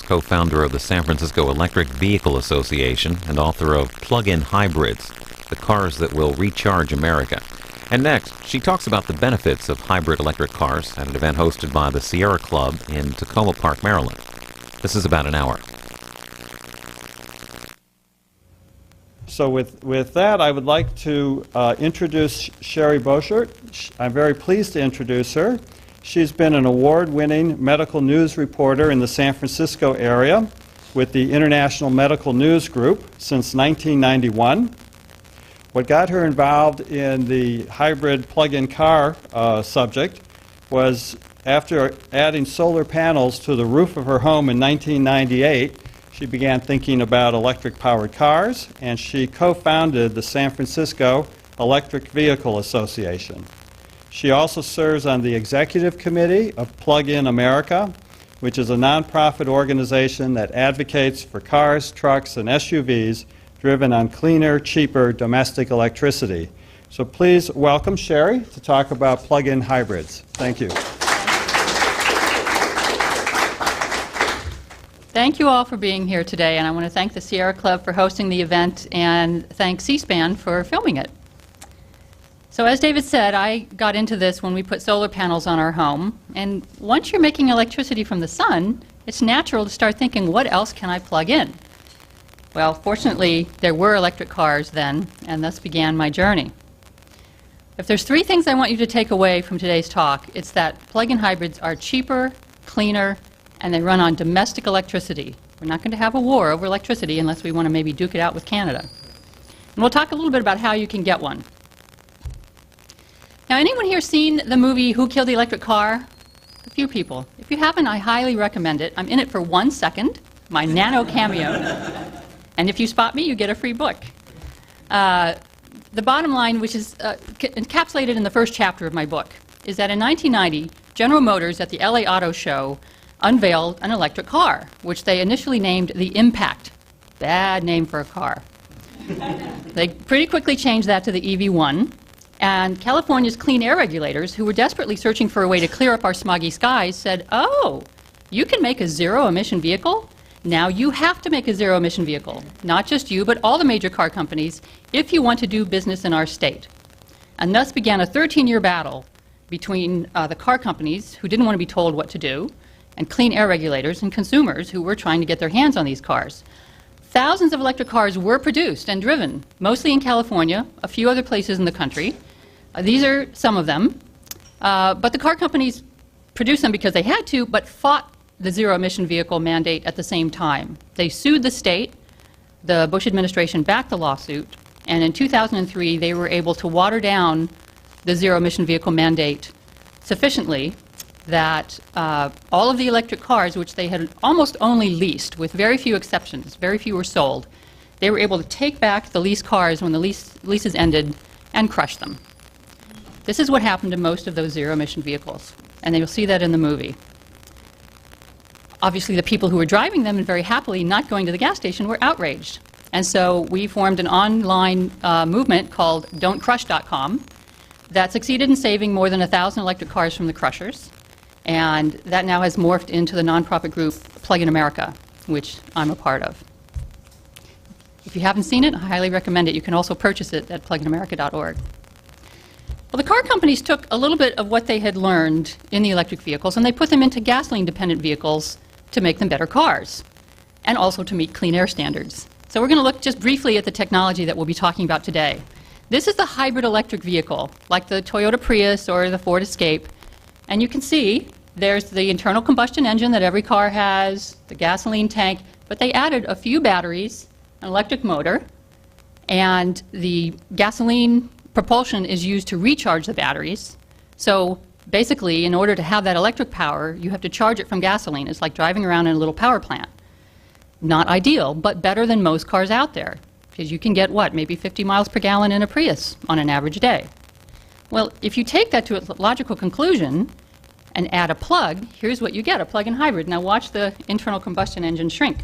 co-founder of the San Francisco Electric Vehicle Association and author of Plug-in Hybrids, the cars that will recharge America. And next, she talks about the benefits of hybrid electric cars at an event hosted by the Sierra Club in Tacoma Park, Maryland. This is about an hour. So with that, I would like to introduce Sherry Boschert. I'm very pleased to introduce her. She's been an award-winning medical news reporter in the San Francisco area with the International Medical News Group since 1991. What got her involved in the hybrid plug-in car subject was after adding solar panels to the roof of her home in 1998, she began thinking about electric-powered cars, and she co-founded the San Francisco Electric Vehicle Association. She also serves on the executive committee of Plug-in America, which is a nonprofit organization that advocates for cars, trucks, and SUVs driven on cleaner, cheaper domestic electricity. So please welcome Sherry to talk about plug-in hybrids. Thank you. Thank you all for being here today, and I want to thank the Sierra Club for hosting the event and thank C-SPAN for filming it. So as David said, I got into this when we put solar panels on our home, and once you're making electricity from the sun, it's natural to start thinking, what else can I plug in? Well, fortunately, there were electric cars then, and thus began my journey. If there's three things I want you to take away from today's talk, it's that plug-in hybrids are cheaper, cleaner, and they run on domestic electricity. We're not going to have a war over electricity unless we want to maybe duke it out with Canada. And we'll talk a little bit about how you can get one. Now, anyone here seen the movie Who Killed the Electric Car? A few people. If you haven't, I highly recommend it. I'm in it for 1 second, my nano cameo. And if you spot me, you get a free book. The bottom line, which is encapsulated in the first chapter of my book, is that in 1990, General Motors at the LA Auto Show unveiled an electric car, which they initially named the Impact. Bad name for a car. They pretty quickly changed that to the EV1. And California's clean air regulators, who were desperately searching for a way to clear up our smoggy skies, said, oh, you can make a zero-emission vehicle? Now you have to make a zero-emission vehicle. Not just you, but all the major car companies, if you want to do business in our state. And thus began a 13-year battle between the car companies, who didn't want to be told what to do, and clean air regulators and consumers who were trying to get their hands on these cars. Thousands of electric cars were produced and driven, mostly in California, a few other places in the country. These are some of them. But the car companies produced them because they had to, but fought the zero-emission vehicle mandate at the same time. They sued the state. The Bush administration backed the lawsuit. And in 2003, they were able to water down the zero-emission vehicle mandate sufficiently that all of the electric cars, which they had almost only leased, with very few exceptions, very few were sold, they were able to take back the leased cars when the leases ended and crush them. This is what happened to most of those zero-emission vehicles, and you'll see that in the movie. Obviously, the people who were driving them and very happily not going to the gas station were outraged. And so we formed an online movement called don'tcrush.com that succeeded in saving more than 1,000 electric cars from the crushers. And that now has morphed into the nonprofit group Plug-in America, which I'm a part of. If you haven't seen it, I highly recommend it. You can also purchase it at pluginamerica.org. Well, the car companies took a little bit of what they had learned in the electric vehicles and they put them into gasoline-dependent vehicles to make them better cars and also to meet clean air standards. So we're going to look just briefly at the technology that we'll be talking about today. This is the hybrid electric vehicle, like the Toyota Prius or the Ford Escape. And you can see there's the internal combustion engine that every car has, the gasoline tank, but they added a few batteries, an electric motor, and the gasoline propulsion is used to recharge the batteries. So basically, in order to have that electric power, you have to charge it from gasoline. It's like driving around in a little power plant. Not ideal, but better than most cars out there, because you can get, what, maybe 50 miles per gallon in a Prius on an average day. Well, if you take that to its logical conclusion and add a plug, here's what you get, a plug-in hybrid. Now watch the internal combustion engine shrink,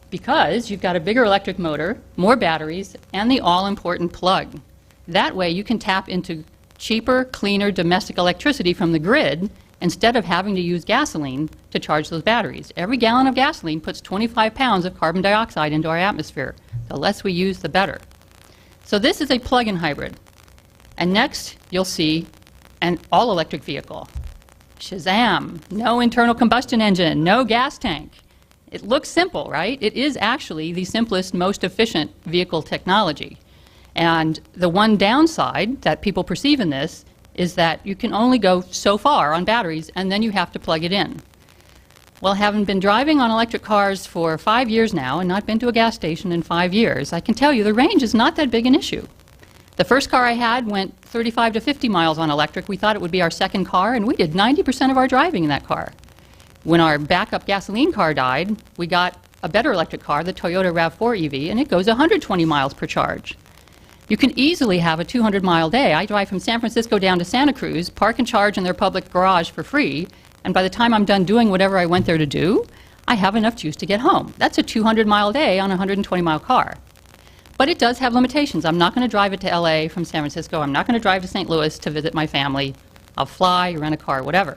because you've got a bigger electric motor, more batteries, and the all-important plug. That way you can tap into cheaper, cleaner domestic electricity from the grid instead of having to use gasoline to charge those batteries. Every gallon of gasoline puts 25 pounds of carbon dioxide into our atmosphere. The less we use, the better. So this is a plug-in hybrid. And next, you'll see an all-electric vehicle. Shazam! No internal combustion engine, no gas tank. It looks simple, right? It is actually the simplest, most efficient vehicle technology. And the one downside that people perceive in this is that you can only go so far on batteries, and then you have to plug it in. Well, having been driving on electric cars for 5 years now and not been to a gas station in 5 years, I can tell you the range is not that big an issue. The first car I had went 35 to 50 miles on electric. We thought it would be our second car, and we did 90% of our driving in that car. When our backup gasoline car died, we got a better electric car, the Toyota RAV4 EV, and it goes 120 miles per charge. You can easily have a 200-mile day. I drive from San Francisco down to Santa Cruz, park and charge in their public garage for free, and by the time I'm done doing whatever I went there to do, I have enough juice to get home. That's a 200-mile day on a 120-mile car. But it does have limitations. I'm not going to drive it to LA from San Francisco. I'm not going to drive to St. Louis to visit my family. I'll fly, rent a car, whatever.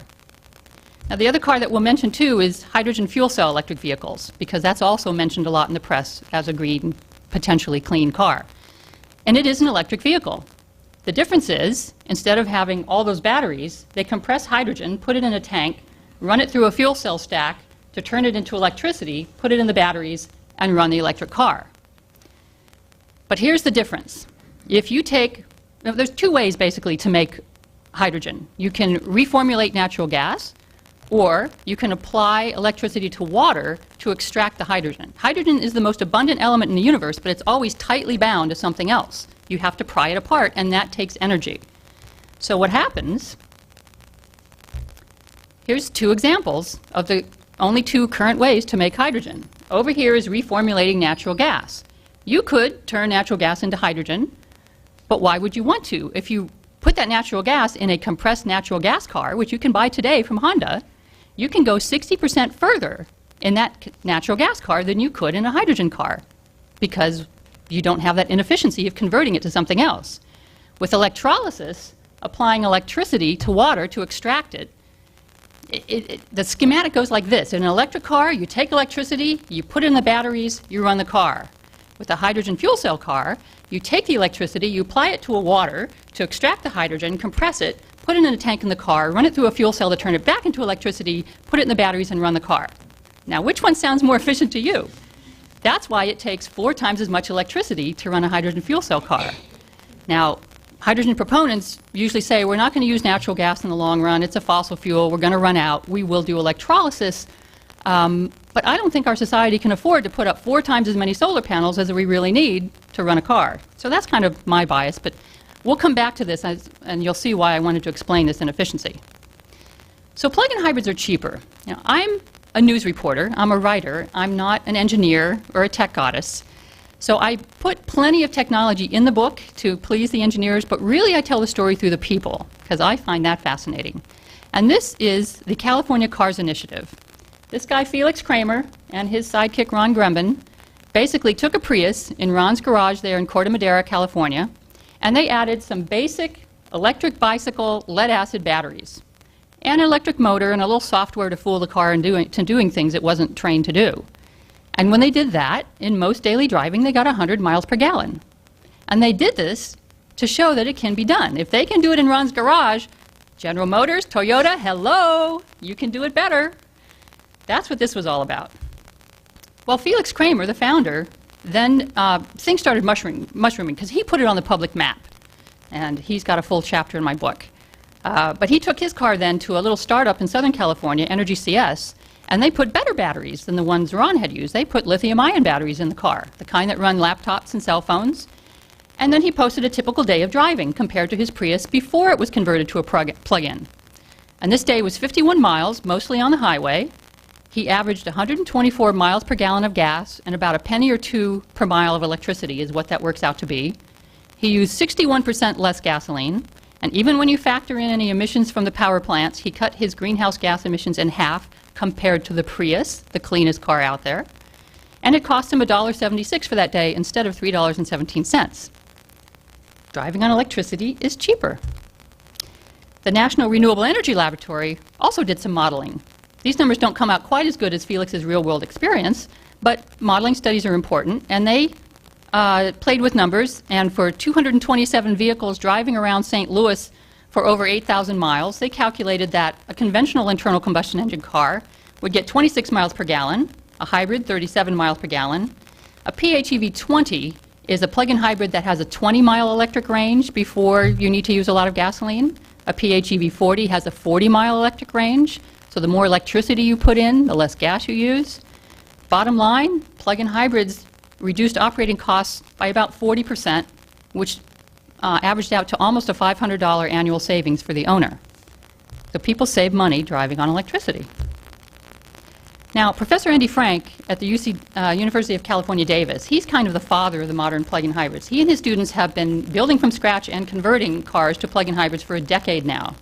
Now, the other car that we'll mention, too, is hydrogen fuel cell electric vehicles, because that's also mentioned a lot in the press as a green, potentially clean car. And it is an electric vehicle. The difference is, instead of having all those batteries, they compress hydrogen, put it in a tank, run it through a fuel cell stack to turn it into electricity, put it in the batteries, and run the electric car. But here's the difference. If you take, there's two ways basically to make hydrogen. You can reformulate natural gas, or you can apply electricity to water to extract the hydrogen. Hydrogen is the most abundant element in the universe, but it's always tightly bound to something else. You have to pry it apart, and that takes energy. So what happens, here's two examples of the only two current ways to make hydrogen. Over here is reformulating natural gas. You could turn natural gas into hydrogen, but why would you want to? If you put that natural gas in a compressed natural gas car, which you can buy today from Honda, you can go 60% further in that natural gas car than you could in a hydrogen car, because you don't have that inefficiency of converting it to something else. With electrolysis, applying electricity to water to extract it, the schematic goes like this. In an electric car, you take electricity, you put it in the batteries, you run the car. With a hydrogen fuel cell car, you take the electricity, you apply it to a water to extract the hydrogen, compress it, put it in a tank in the car, run it through a fuel cell to turn it back into electricity, put it in the batteries, and run the car. Now, which one sounds more efficient to you? That's why it takes 4 times as much electricity to run a hydrogen fuel cell car. Now, hydrogen proponents usually say, we're not going to use natural gas in the long run, it's a fossil fuel, we're going to run out, we will do electrolysis, but I don't think our society can afford to put up 4 times as many solar panels as we really need to run a car. So that's kind of my bias, but we'll come back to this, and you'll see why I wanted to explain this inefficiency. So plug-in hybrids are cheaper. Now, I'm a news reporter, I'm a writer, I'm not an engineer or a tech goddess. So I put plenty of technology in the book to please the engineers, but really I tell the story through the people, because I find that fascinating. And this is the California Cars Initiative. This guy, Felix Kramer, and his sidekick, Ron Grumben, basically took a Prius in Ron's garage there in Corte Madera, California, and they added some basic electric bicycle lead-acid batteries, and an electric motor and a little software to fool the car into doing things it wasn't trained to do. And when they did that, in most daily driving, they got 100 miles per gallon. And they did this to show that it can be done. If they can do it in Ron's garage, General Motors, Toyota, hello, you can do it better. That's what this was all about. Well, Felix Kramer, the founder, then things started mushrooming because he put it on the public map. And he's got a full chapter in my book. But he took his car then to a little startup in Southern California, Energy CS, and they put better batteries than the ones Ron had used. They put lithium-ion batteries in the car, the kind that run laptops and cell phones. And then he posted a typical day of driving compared to his Prius before it was converted to a plug-in. And this day was 51 miles, mostly on the highway. He averaged 124 miles per gallon of gas, and about a penny or 2 per mile of electricity is what that works out to be. He used 61% less gasoline. And even when you factor in any emissions from the power plants, he cut his greenhouse gas emissions in half compared to the Prius, the cleanest car out there. And it cost him $1.76 for that day instead of $3.17. Driving on electricity is cheaper. The National Renewable Energy Laboratory also did some modeling. These numbers don't come out quite as good as Felix's real-world experience, but modeling studies are important, and they played with numbers, and for 227 vehicles driving around St. Louis for over 8,000 miles, they calculated that a conventional internal combustion engine car would get 26 miles per gallon, a hybrid 37 miles per gallon. A PHEV 20 is a plug-in hybrid that has a 20-mile electric range before you need to use a lot of gasoline. A PHEV 40 has a 40-mile electric range, so the more electricity you put in, the less gas you use. Bottom line, plug-in hybrids reduced operating costs by about 40%, which averaged out to almost a $500 annual savings for the owner. So people save money driving on electricity. Now, Professor Andy Frank at the University of California, Davis, he's kind of the father of the modern plug-in hybrids. He and his students have been building from scratch and converting cars to plug-in hybrids for a decade now.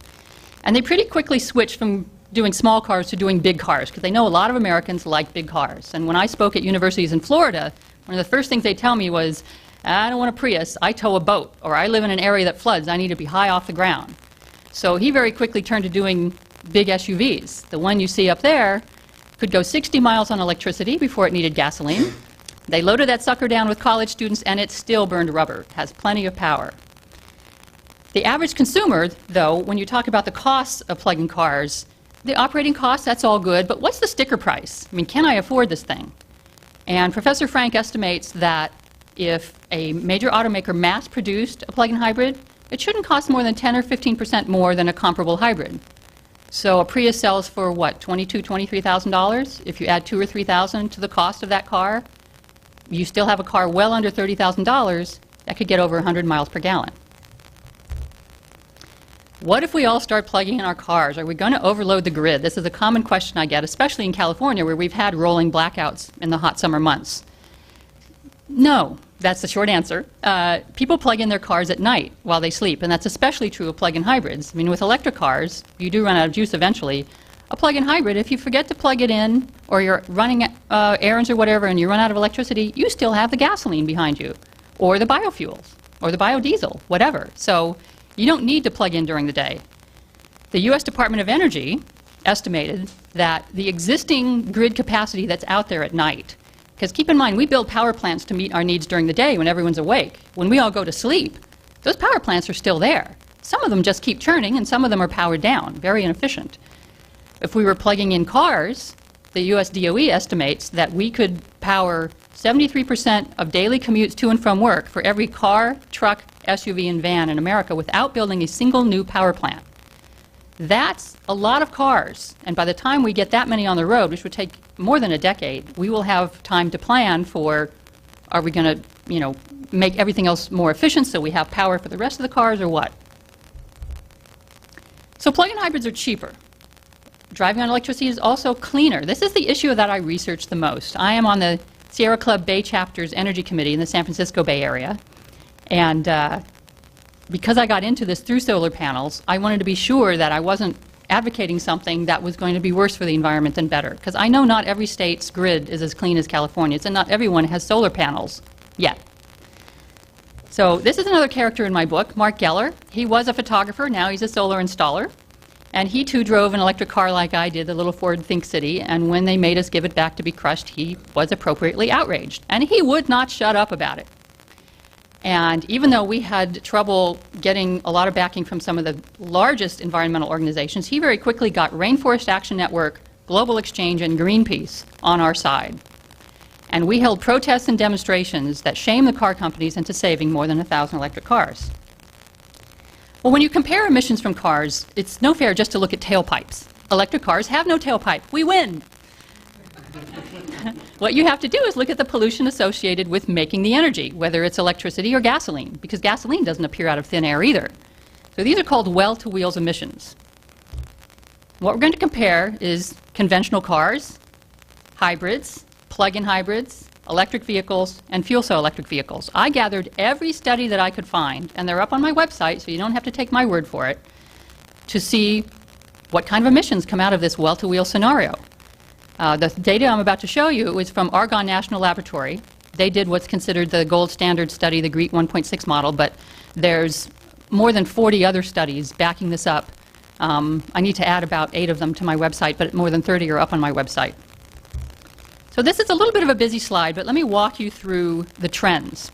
And they pretty quickly switched from doing small cars to doing big cars, because they know a lot of Americans like big cars. And when I spoke at universities in Florida, one of the first things they tell me was, I don't want a Prius, I tow a boat, or I live in an area that floods, I need to be high off the ground. So he very quickly turned to doing big SUVs. The one you see up there could go 60 miles on electricity before it needed gasoline. They loaded that sucker down with college students, and it still burned rubber. It has plenty of power. The average consumer, though, when you talk about the costs of plug-in cars, the operating costs, that's all good, but what's the sticker price? I mean, can I afford this thing? And Professor Frank estimates that if a major automaker mass-produced a plug-in hybrid, it shouldn't cost more than 10 or 15% more than a comparable hybrid. So a Prius sells for what, $22,000, $23,000? If you add $2,000 or $3,000 to the cost of that car, you still have a car well under $30,000 that could get over 100 miles per gallon. What if we all start plugging in our cars? Are we going to overload the grid? This is a common question I get, especially in California, where we've had rolling blackouts in the hot summer months. No, that's the short answer. People plug in their cars at night while they sleep, and that's especially true of plug-in hybrids. I mean, with electric cars, you do run out of juice eventually. A plug-in hybrid, if you forget to plug it in, or you're running errands or whatever, and you run out of electricity, you still have the gasoline behind you, or the biofuels, or the biodiesel, whatever. So you don't need to plug in during the day. The U.S. Department of Energy estimated that the existing grid capacity that's out there at night, because keep in mind, we build power plants to meet our needs during the day when everyone's awake. When we all go to sleep, those power plants are still there. Some of them just keep churning, and some of them are powered down, very inefficient. If we were plugging in cars, the U.S. DOE estimates that we could power 73% of daily commutes to and from work for every car, truck, SUV, and van in America without building a single new power plant. That's a lot of cars, and by the time we get that many on the road, which would take more than a decade, we will have time to plan for, are we going to, make everything else more efficient so we have power for the rest of the cars, or what? So plug-in hybrids are cheaper. Driving on electricity is also cleaner. This is the issue that I research the most. I am on the Sierra Club Bay Chapter's Energy Committee in the San Francisco Bay Area, and because I got into this through solar panels, I wanted to be sure that I wasn't advocating something that was going to be worse for the environment than better. Because I know not every state's grid is as clean as California's, and not everyone has solar panels yet. So this is another character in my book, Mark Geller. He was a photographer, now he's a solar installer. And he too drove an electric car like I did, the little Ford Think City, and when they made us give it back to be crushed, he was appropriately outraged. And he would not shut up about it. And even though we had trouble getting a lot of backing from some of the largest environmental organizations, he very quickly got Rainforest Action Network, Global Exchange, and Greenpeace on our side. And we held protests and demonstrations that shame the car companies into saving more than 1,000 electric cars. Well, when you compare emissions from cars, it's no fair just to look at tailpipes. Electric cars have no tailpipe. We win. What you have to do is look at the pollution associated with making the energy, whether it's electricity or gasoline, because gasoline doesn't appear out of thin air either. So these are called well-to-wheels emissions. What we're going to compare is conventional cars, hybrids, plug-in hybrids, electric vehicles, and fuel cell electric vehicles. I gathered every study that I could find, and they're up on my website, so you don't have to take my word for it, to see what kind of emissions come out of this well-to-wheel scenario. The data I'm about to show you is from Argonne National Laboratory. They did what's considered the gold standard study, the GREET 1.6 model, but there's more than 40 other studies backing this up I need to add about 8 of them to my website, but more than 30 are up on my website. So this is a little bit of a busy slide, but let me walk you through the trends.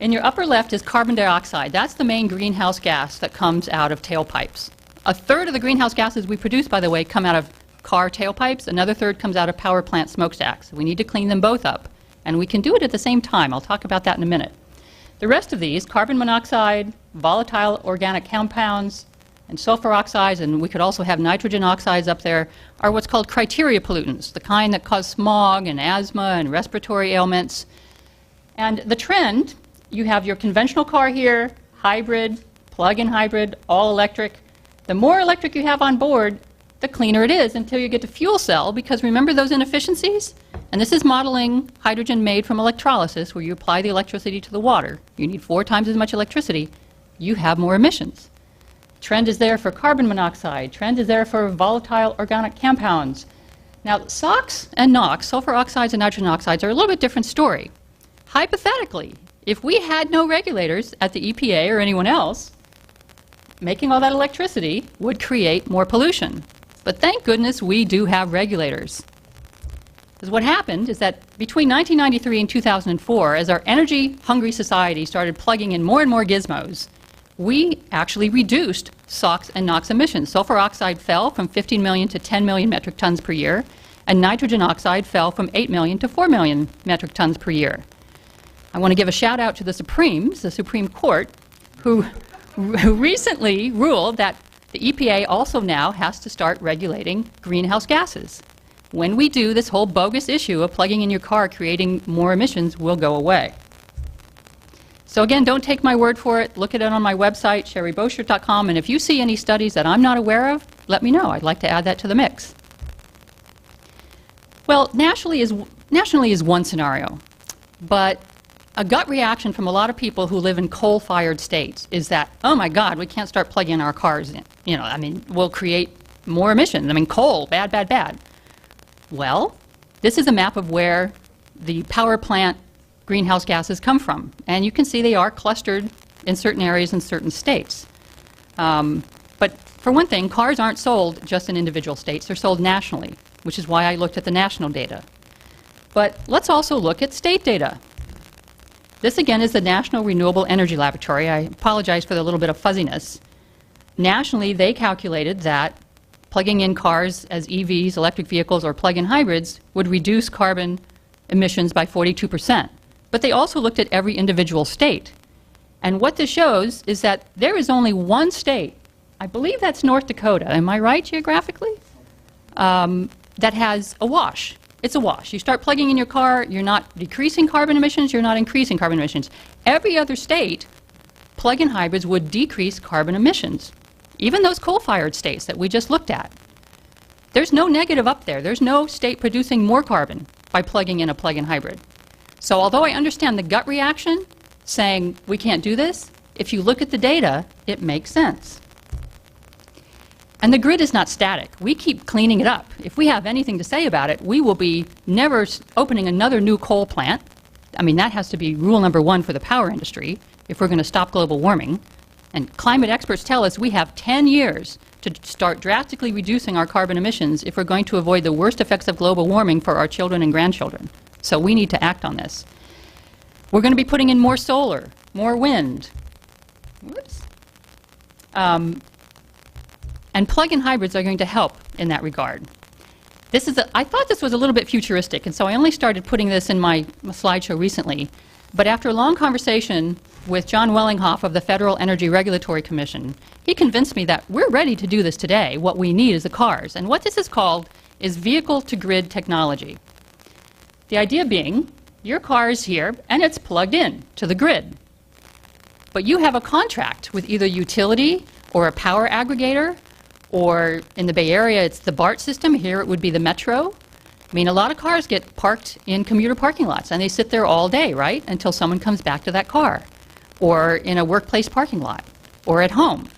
In your upper left is carbon dioxide. That's the main greenhouse gas that comes out of tailpipes. A third of the greenhouse gases we produce, by the way, come out of car tailpipes. Another third comes out of power plant smokestacks. We need to clean them both up, and we can do it at the same time. I'll talk about that in a minute. The rest of these, carbon monoxide, volatile organic compounds, and sulfur oxides, and we could also have nitrogen oxides up there, are what's called criteria pollutants, the kind that cause smog and asthma and respiratory ailments. And the trend, you have your conventional car here, hybrid, plug-in hybrid, all electric. The more electric you have on board, the cleaner it is until you get to fuel cell, because remember those inefficiencies? And this is modeling hydrogen made from electrolysis, where you apply the electricity to the water. You need 4 times as much electricity. You have more emissions. Trend is there for carbon monoxide. Trend is there for volatile organic compounds. Now, SOx and NOx, sulfur oxides and nitrogen oxides, are a little bit different story. Hypothetically, if we had no regulators at the EPA or anyone else, making all that electricity would create more pollution. But thank goodness we do have regulators. Because what happened is that between 1993 and 2004, as our energy-hungry society started plugging in more and more gizmos, we actually reduced SOx and NOx emissions. Sulfur oxide fell from 15 million to 10 million metric tons per year, and nitrogen oxide fell from 8 million to 4 million metric tons per year. I want to give a shout out to the Supreme Court, who recently ruled that the EPA also now has to start regulating greenhouse gases. When we do, this whole bogus issue of plugging in your car creating more emissions will go away. So again, don't take my word for it. Look at it on my website, sherryboschert.com, and if you see any studies that I'm not aware of, let me know. I'd like to add that to the mix. Well, nationally is one scenario, but a gut reaction from a lot of people who live in coal-fired states is that, oh my God, we can't start plugging our cars in. You know, I mean, we'll create more emissions. I mean, coal, bad, bad, bad. Well, this is a map of where the power plant greenhouse gases come from. And you can see they are clustered in certain areas in certain states. But for one thing, cars aren't sold just in individual states. They're sold nationally, which is why I looked at the national data. But let's also look at state data. This again is the National Renewable Energy Laboratory. I apologize for the little bit of fuzziness. Nationally, they calculated that plugging in cars as EVs, electric vehicles, or plug-in hybrids would reduce carbon emissions by 42%. But they also looked at every individual state. And what this shows is that there is only one state, I believe that's North Dakota, am I right geographically? That has a wash. It's a wash. You start plugging in your car, you're not decreasing carbon emissions, you're not increasing carbon emissions. Every other state, plug-in hybrids would decrease carbon emissions. Even those coal-fired states that we just looked at. There's no negative up there. There's no state producing more carbon by plugging in a plug-in hybrid. So although I understand the gut reaction saying we can't do this, if you look at the data, it makes sense. And the grid is not static. We keep cleaning it up. If we have anything to say about it, we will be never opening another new coal plant. I mean, that has to be rule number 1 for the power industry if we're going to stop global warming. And climate experts tell us we have 10 years to start drastically reducing our carbon emissions if we're going to avoid the worst effects of global warming for our children and grandchildren. So we need to act on this. We're going to be putting in more solar, more wind. Whoops. And plug-in hybrids are going to help in that regard. I thought this was a little bit futuristic, and so I only started putting this in my slideshow recently. But after a long conversation with John Wellinghoff of the Federal Energy Regulatory Commission, he convinced me that we're ready to do this today. What we need is the cars. And what this is called is vehicle-to-grid technology. The idea being, your car is here, and it's plugged in to the grid. But you have a contract with either utility or a power aggregator, or in the Bay Area, it's the BART system. Here it would be the Metro. I mean, a lot of cars get parked in commuter parking lots, and they sit there all day, right, until someone comes back to that car, or in a workplace parking lot, or at home.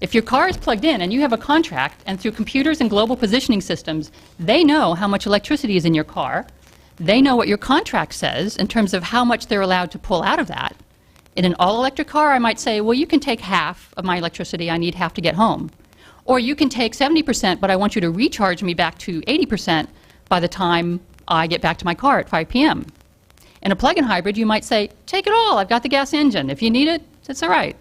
If your car is plugged in and you have a contract, and through computers and global positioning systems, they know how much electricity is in your car, they know what your contract says in terms of how much they're allowed to pull out of that. In an all-electric car, I might say, well, you can take half of my electricity, I need half to get home. Or you can take 70%, but I want you to recharge me back to 80% by the time I get back to my car at 5 p.m. In a plug-in hybrid, you might say, take it all, I've got the gas engine. If you need it, it's all right.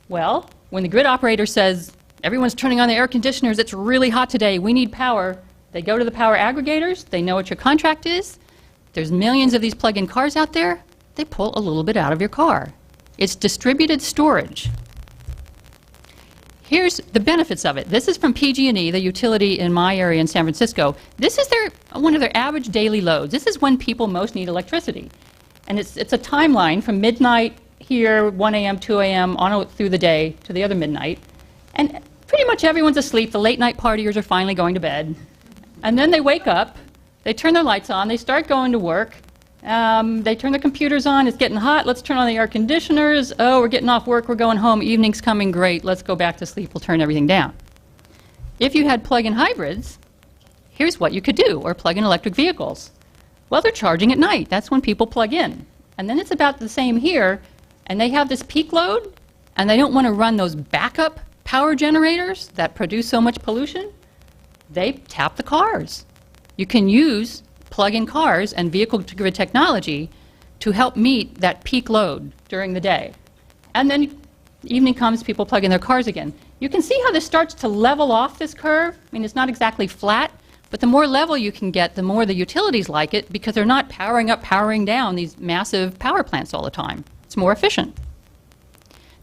Well, when the grid operator says, everyone's turning on the air conditioners, it's really hot today, we need power, they go to the power aggregators, they know what your contract is, there's millions of these plug-in cars out there, they pull a little bit out of your car. It's distributed storage. Here's the benefits of it. This is from PG&E, the utility in my area in San Francisco. This is one of their average daily loads. This is when people most need electricity. And it's a timeline from midnight here, 1 a.m., 2 a.m., on through the day to the other midnight. And pretty much everyone's asleep. The late night partiers are finally going to bed. And then they wake up, they turn their lights on, they start going to work. They turn the computers on, it's getting hot, let's turn on the air conditioners. Oh, we're getting off work, we're going home, evening's coming, great, let's go back to sleep, we'll turn everything down. If you had plug-in hybrids, here's what you could do, or plug-in electric vehicles. Well, they're charging at night, that's when people plug in. And then it's about the same here, and they have this peak load, and they don't want to run those backup power generators that produce so much pollution. They tap the cars. You can use plug-in cars and vehicle-to-grid technology to help meet that peak load during the day. And then evening comes, people plug in their cars again. You can see how this starts to level off this curve. I mean, it's not exactly flat, but the more level you can get, the more the utilities like it, because they're not powering up, powering down these massive power plants all the time. It's more efficient.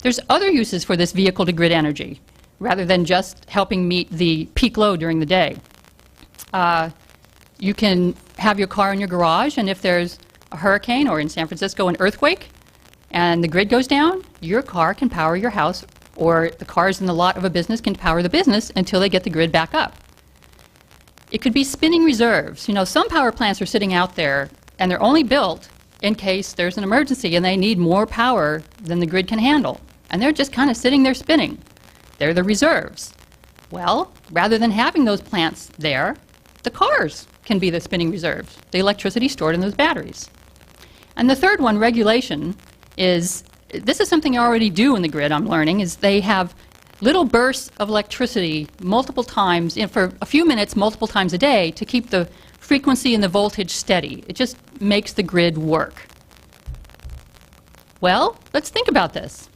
There's other uses for this vehicle-to-grid energy, rather than just helping meet the peak load during the day. You can have your car in your garage, and if there's a hurricane, or in San Francisco, an earthquake, and the grid goes down, your car can power your house, or the cars in the lot of a business can power the business until they get the grid back up. It could be spinning reserves. You know, some power plants are sitting out there, and they're only built in case there's an emergency and they need more power than the grid can handle. And they're just kind of sitting there spinning. They're the reserves. Well, rather than having those plants there, the cars can be the spinning reserves, the electricity stored in those batteries. And the third one, regulation, is, this is something you already do in the grid, I'm learning, is they have little bursts of electricity multiple times, for a few minutes, multiple times a day, to keep the frequency and the voltage steady. It just makes the grid work. Well, let's think about this.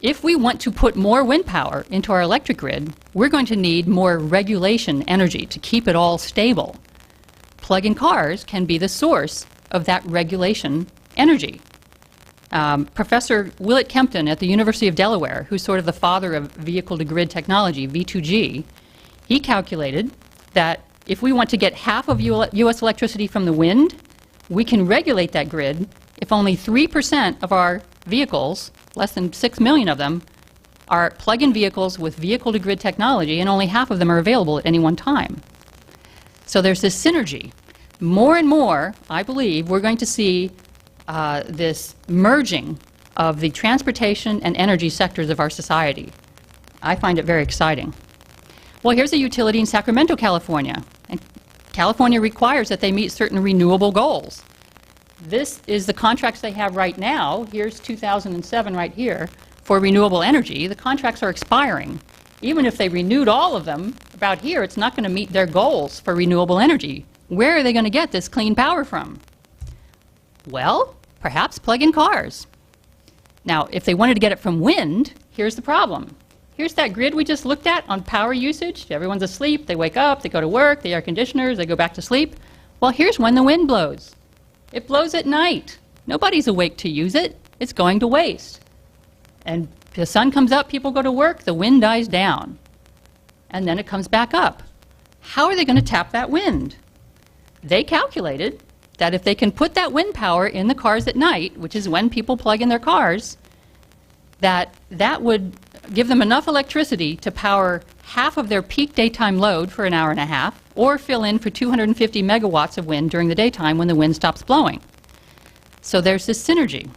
If we want to put more wind power into our electric grid, we're going to need more regulation energy to keep it all stable. Plug-in cars can be the source of that regulation energy. Professor Willett Kempton at the University of Delaware, who's sort of the father of vehicle-to-grid technology, V2G, he calculated that if we want to get half of U.S. electricity from the wind, we can regulate that grid if only 3% of our vehicles, less than 6 million of them, are plug-in vehicles with vehicle-to-grid technology, and only half of them are available at any one time. So there's this synergy. More and more, I believe, we're going to see this merging of the transportation and energy sectors of our society. I find it very exciting. Well, here's a utility in Sacramento, California. And California requires that they meet certain renewable goals. This is the contracts they have right now. Here's 2007 right here for renewable energy. The contracts are expiring. Even if they renewed all of them, about here, it's not going to meet their goals for renewable energy. Where are they going to get this clean power from? Well, perhaps plug-in cars. Now, if they wanted to get it from wind, here's the problem. Here's that grid we just looked at on power usage. Everyone's asleep, they wake up, they go to work, the air conditioners, they go back to sleep. Well, here's when the wind blows. It blows at night. Nobody's awake to use it. It's going to waste. And the sun comes up, people go to work, the wind dies down. And then it comes back up. How are they going to tap that wind? They calculated that if they can put that wind power in the cars at night, which is when people plug in their cars, that would give them enough electricity to power half of their peak daytime load for an hour and a half, or fill in for 250 megawatts of wind during the daytime when the wind stops blowing. So there's this synergy.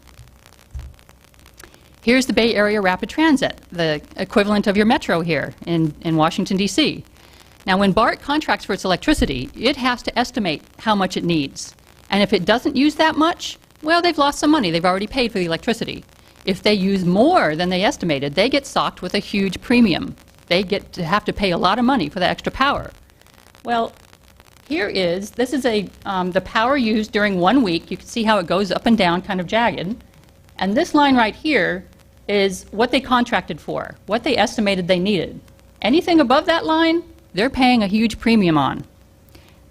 Here's the Bay Area Rapid Transit, the equivalent of your metro here in Washington, D.C. Now, when BART contracts for its electricity, it has to estimate how much it needs. And if it doesn't use that much, well, they've lost some money. They've already paid for the electricity. If they use more than they estimated, they get socked with a huge premium. they get to have to pay a lot of money for the extra power. Well, this is the power used during 1 week. You can see how it goes up and down, kind of jagged. And this line right here is what they contracted for, what they estimated they needed. Anything above that line, they're paying a huge premium on.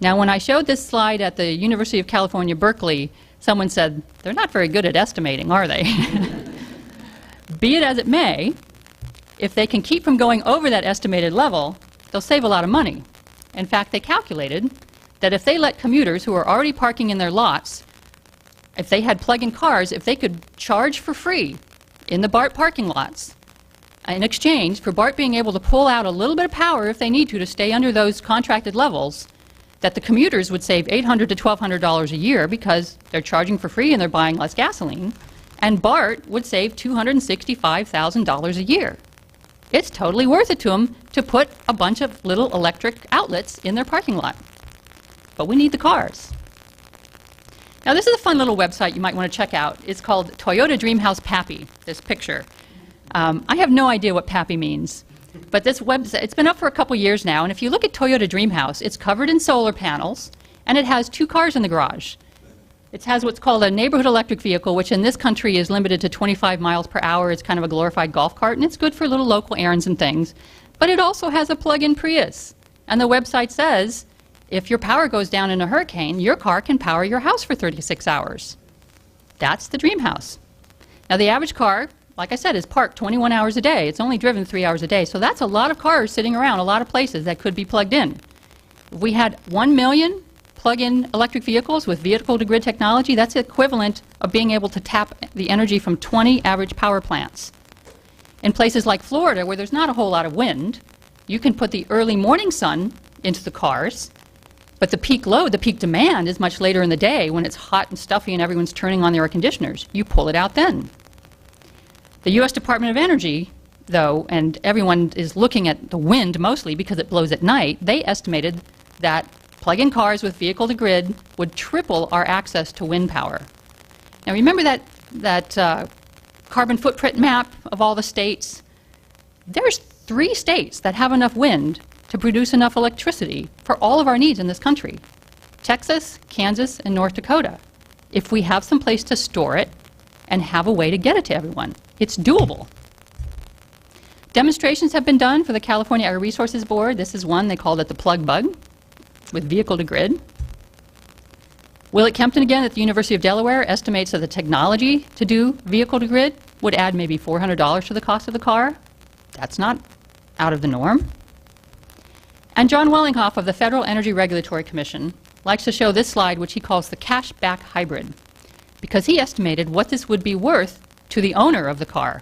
Now, when I showed this slide at the University of California, Berkeley, someone said, they're not very good at estimating, are they? Be it as it may, if they can keep from going over that estimated level, they'll save a lot of money. In fact, they calculated that if they let commuters who are already parking in their lots, if they had plug-in cars, if they could charge for free in the BART parking lots, in exchange for BART being able to pull out a little bit of power if they need to stay under those contracted levels, that the commuters would save $800 to $1,200 a year because they're charging for free and they're buying less gasoline, and BART would save $265,000 a year. It's totally worth it to them to put a bunch of little electric outlets in their parking lot. But we need the cars. Now, this is a fun little website you might want to check out. It's called Toyota Dreamhouse Pappy, this picture. I have no idea what Pappy means, but this website, it's been up for a couple years now, and if you look at Toyota Dreamhouse, it's covered in solar panels, and it has 2 cars in the garage. It has what's called a neighborhood electric vehicle, which in this country is limited to 25 miles per hour. It's kind of a glorified golf cart, and it's good for little local errands and things. But it also has a plug-in Prius. And the website says, if your power goes down in a hurricane, your car can power your house for 36 hours. That's the dream house. Now, the average car, like I said, is parked 21 hours a day. It's only driven 3 hours a day. So that's a lot of cars sitting around, a lot of places that could be plugged in. If we had 1 million plug-in electric vehicles with vehicle-to-grid technology, that's equivalent of being able to tap the energy from 20 average power plants. In places like Florida, where there's not a whole lot of wind, you can put the early morning sun into the cars, but the peak load, the peak demand, is much later in the day when it's hot and stuffy and everyone's turning on their air conditioners. You pull it out then. The U.S. Department of Energy, though, and everyone is looking at the wind mostly because it blows at night, they estimated that plug-in cars with vehicle-to-grid would triple our access to wind power. Now, remember that carbon footprint map of all the states? There's 3 states that have enough wind to produce enough electricity for all of our needs in this country: Texas, Kansas, and North Dakota. If we have some place to store it and have a way to get it to everyone, it's doable. Demonstrations have been done for the California Air Resources Board. This is one, they called it the plug bug, with vehicle-to-grid. Willett Kempton, again, at the University of Delaware, estimates that the technology to do vehicle-to-grid would add maybe $400 to the cost of the car. That's not out of the norm. And John Wellinghoff of the Federal Energy Regulatory Commission likes to show this slide, which he calls the cash-back hybrid, because he estimated what this would be worth to the owner of the car.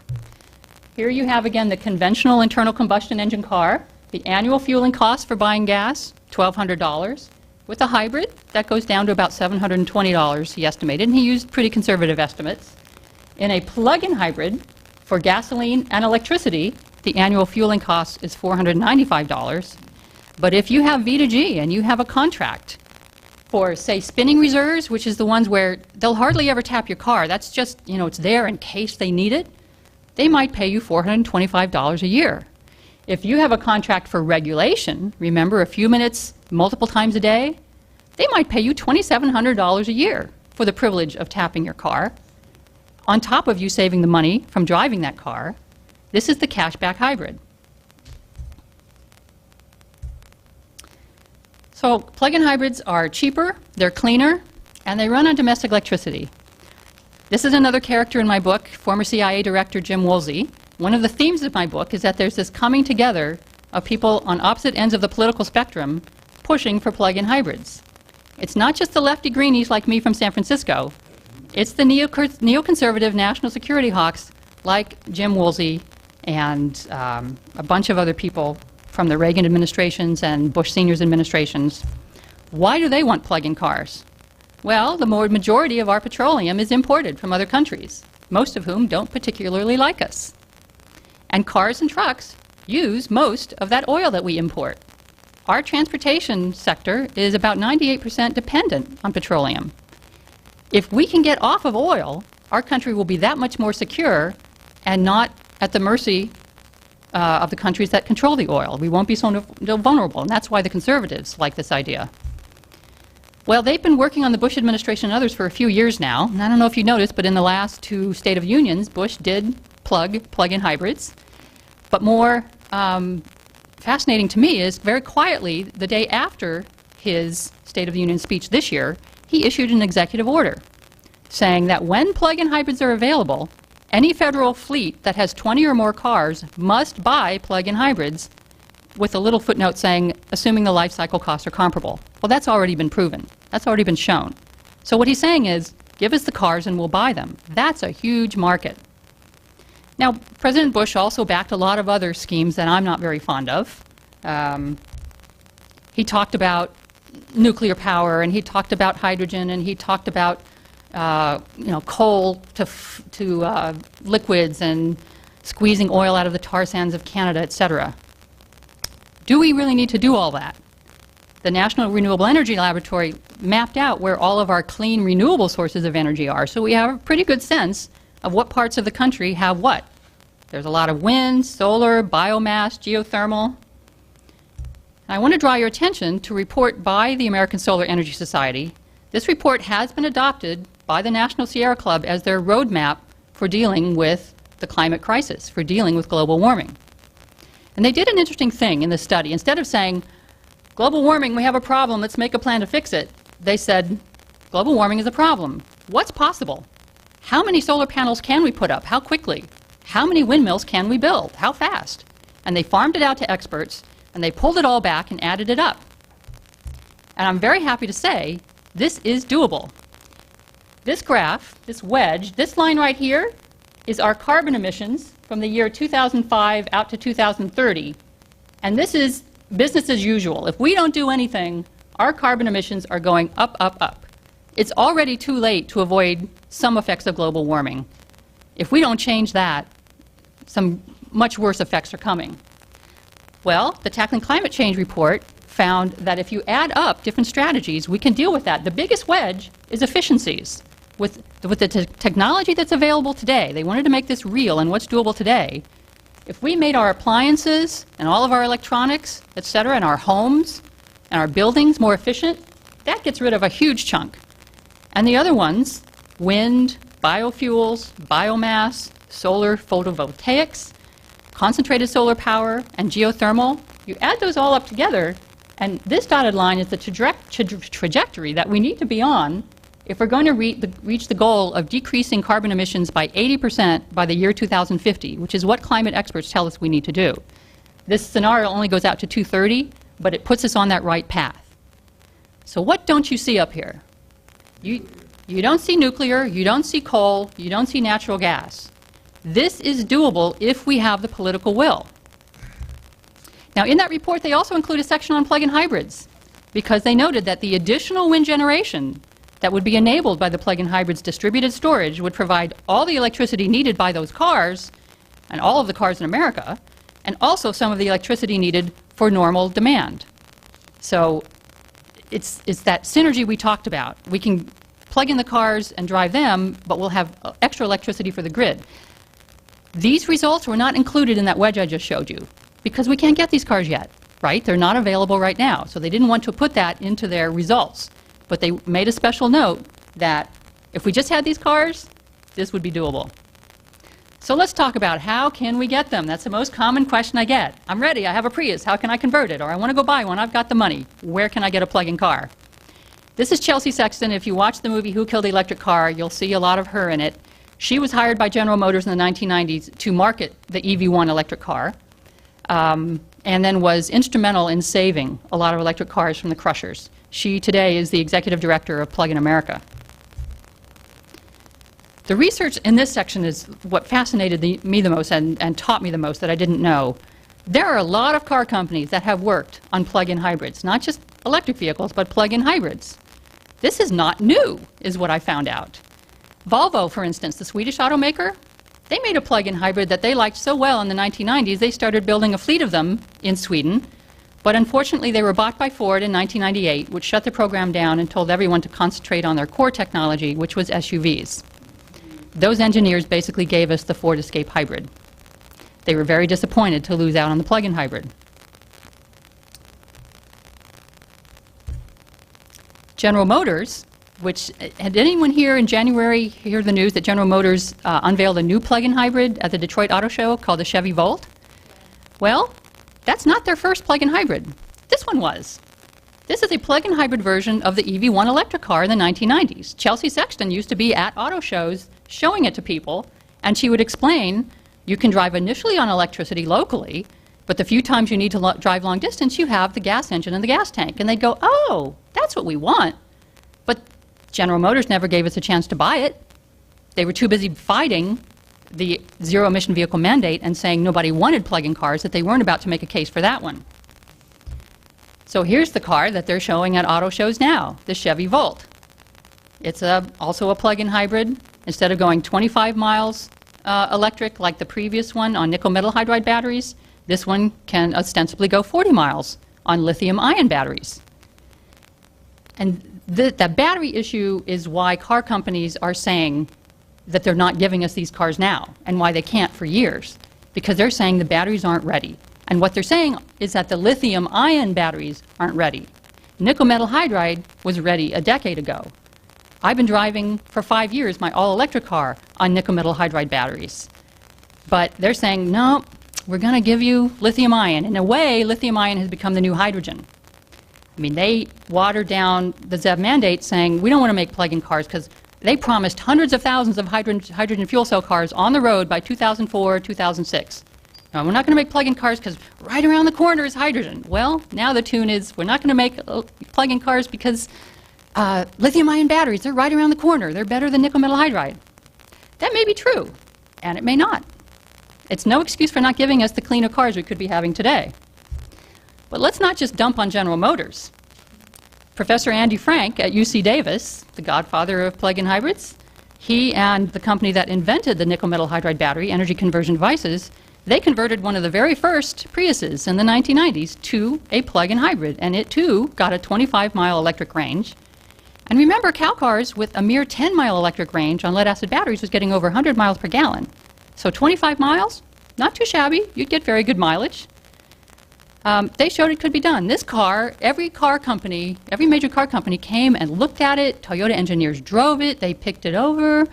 Here you have, again, the conventional internal combustion engine car, the annual fueling cost for buying gas, $1,200. With a hybrid, that goes down to about $720, he estimated, and he used pretty conservative estimates. In a plug-in hybrid, for gasoline and electricity, the annual fueling cost is $495. But if you have V2G and you have a contract for, say, spinning reserves, which is the ones where they'll hardly ever tap your car, that's just, it's there in case they need it, they might pay you $425 a year. If you have a contract for regulation, remember, a few minutes, multiple times a day, they might pay you $2,700 a year for the privilege of tapping your car. On top of you saving the money from driving that car, this is the cashback hybrid. So plug-in hybrids are cheaper, they're cleaner, and they run on domestic electricity. This is another character in my book, former CIA Director Jim Woolsey. One of the themes of my book is that there's this coming together of people on opposite ends of the political spectrum pushing for plug-in hybrids. It's not just the lefty greenies like me from San Francisco. It's the neoconservative national security hawks like Jim Woolsey and a bunch of other people from the Reagan administrations and Bush Sr.'s administrations. Why do they want plug-in cars? Well, the majority of our petroleum is imported from other countries, most of whom don't particularly like us. And cars and trucks use most of that oil that we import. Our transportation sector is about 98% dependent on petroleum. If we can get off of oil, our country will be that much more secure and not at the mercy of the countries that control the oil. We won't be so vulnerable, and that's why the conservatives like this idea. Well, they've been working on the Bush administration and others for a few years now. And I don't know if you noticed, but in the last two State of Unions, Bush did plug-in hybrids. But more fascinating to me is, very quietly, the day after his State of the Union speech this year, he issued an executive order saying that when plug-in hybrids are available, any federal fleet that has 20 or more cars must buy plug-in hybrids, with a little footnote saying, assuming the life cycle costs are comparable. Well, that's already been proven. That's already been shown. So what he's saying is, give us the cars and we'll buy them. That's a huge market. Now, President Bush also backed a lot of other schemes that I'm not very fond of. He talked about nuclear power, and he talked about hydrogen, and he talked about coal to liquids, and squeezing oil out of the tar sands of Canada, etc. Do we really need to do all that? The National Renewable Energy Laboratory mapped out where all of our clean renewable sources of energy are, so we have a pretty good sense of what parts of the country have what. There's a lot of wind, solar, biomass, geothermal. I want to draw your attention to a report by the American Solar Energy Society. This report has been adopted by the National Sierra Club as their roadmap for dealing with the climate crisis, for dealing with global warming. And they did an interesting thing in this study. Instead of saying, global warming, we have a problem, let's make a plan to fix it, they said, global warming is a problem. What's possible? How many solar panels can we put up? How quickly? How many windmills can we build? How fast? And they farmed it out to experts, and they pulled it all back and added it up. And I'm very happy to say this is doable. This graph, this wedge, this line right here is our carbon emissions from the year 2005 out to 2030. And this is business as usual. If we don't do anything, our carbon emissions are going up, up, up. It's already too late to avoid some effects of global warming. If we don't change that, some much worse effects are coming. Well, the Tackling Climate Change report found that if you add up different strategies, we can deal with that. The biggest wedge is efficiencies. With the technology that's available today, they wanted to make this real and what's doable today. If we made our appliances and all of our electronics, et cetera, and our homes and our buildings more efficient, that gets rid of a huge chunk. And the other ones, wind, biofuels, biomass, solar photovoltaics, concentrated solar power, and geothermal, you add those all up together, and this dotted line is the trajectory that we need to be on if we're going to reach the goal of decreasing carbon emissions by 80% by the year 2050, which is what climate experts tell us we need to do. This scenario only goes out to 2030, but it puts us on that right path. So what don't you see up here? You don't see nuclear, you don't see coal, you don't see natural gas. This is doable if we have the political will. Now, in that report, they also include a section on plug-in hybrids, because they noted that the additional wind generation that would be enabled by the plug-in hybrids' distributed storage would provide all the electricity needed by those cars, and all of the cars in America, and also some of the electricity needed for normal demand. So it's that synergy we talked about. We can plug in the cars and drive them, but we'll have extra electricity for the grid. These results were not included in that wedge I just showed you, because we can't get these cars yet, right? They're not available right now, so they didn't want to put that into their results. But they made a special note that if we just had these cars, this would be doable. So let's talk about how can we get them. That's the most common question I get. I'm ready, I have a Prius, how can I convert it? Or I want to go buy one, I've got the money. Where can I get a plug-in car? This is Chelsea Sexton. If you watch the movie Who Killed the Electric Car, you'll see a lot of her in it. She was hired by General Motors in the 1990s to market the EV1 electric car, and then was instrumental in saving a lot of electric cars from the crushers. She today is the executive director of Plug-in America. The research in this section is what fascinated me the most and taught me the most that I didn't know. There are a lot of car companies that have worked on plug-in hybrids, not just electric vehicles, but plug-in hybrids. This is not new, is what I found out. Volvo, for instance, the Swedish automaker, they made a plug-in hybrid that they liked so well in the 1990s, they started building a fleet of them in Sweden. But unfortunately, they were bought by Ford in 1998, which shut the program down and told everyone to concentrate on their core technology, which was SUVs. Those engineers basically gave us the Ford Escape hybrid. They were very disappointed to lose out on the plug-in hybrid. General Motors, which, had anyone here in January hear the news that General Motors unveiled a new plug-in hybrid at the Detroit Auto Show called the Chevy Volt? Well, that's not their first plug-in hybrid. This one was. This is a plug-in hybrid version of the EV1 electric car in the 1990s. Chelsea Sexton used to be at auto shows showing it to people, and she would explain, you can drive initially on electricity locally, but the few times you need to drive long distance, you have the gas engine and the gas tank. And they'd go, oh, that's what we want. But General Motors never gave us a chance to buy it. They were too busy fighting the zero-emission vehicle mandate and saying nobody wanted plug-in cars, that they weren't about to make a case for that one. So here's the car that they're showing at auto shows now, the Chevy Volt. It's also a plug-in hybrid. Instead of going 25 miles electric like the previous one on nickel metal hydride batteries, this one can ostensibly go 40 miles on lithium-ion batteries. And the battery issue is why car companies are saying that they're not giving us these cars now, and why they can't for years, because they're saying the batteries aren't ready. And what they're saying is that the lithium-ion batteries aren't ready. Nickel metal hydride was ready a decade ago. I've been driving for 5 years my all-electric car on nickel metal hydride batteries. But they're saying, no, we're going to give you lithium-ion. In a way, lithium-ion has become the new hydrogen. I mean, they watered down the ZEV mandate saying, we don't want to make plug-in cars because they promised hundreds of thousands of hydrogen fuel cell cars on the road by 2004, 2006. Now, we're not going to make plug-in cars because right around the corner is hydrogen. Well, now the tune is we're not going to make plug-in cars because lithium-ion batteries, they're right around the corner. They're better than nickel metal hydride. That may be true, and it may not. It's no excuse for not giving us the cleaner cars we could be having today. But let's not just dump on General Motors. Professor Andy Frank at UC Davis, the godfather of plug-in hybrids, he and the company that invented the nickel metal hydride battery, energy conversion devices, they converted one of the very first Priuses in the 1990s to a plug-in hybrid, and it too got a 25-mile electric range. And remember, cow cars with a mere 10-mile electric range on lead-acid batteries was getting over 100 miles per gallon. So 25 miles, not too shabby. You'd get very good mileage. They showed it could be done. This car, every major car company came and looked at it. Toyota engineers drove it. They picked it over.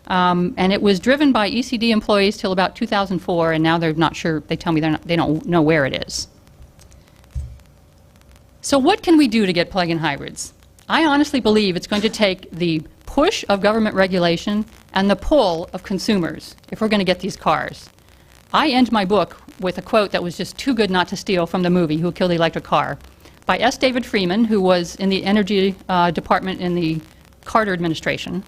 And it was driven by ECD employees till about 2004, and now they're not sure. They tell me they don't know where it is. So what can we do to get plug-in hybrids? I honestly believe it's going to take the push of government regulation and the pull of consumers if we're going to get these cars. I end my book with a quote that was just too good not to steal from the movie Who Killed the Electric Car by S. David Freeman, who was in the energy department in the Carter administration.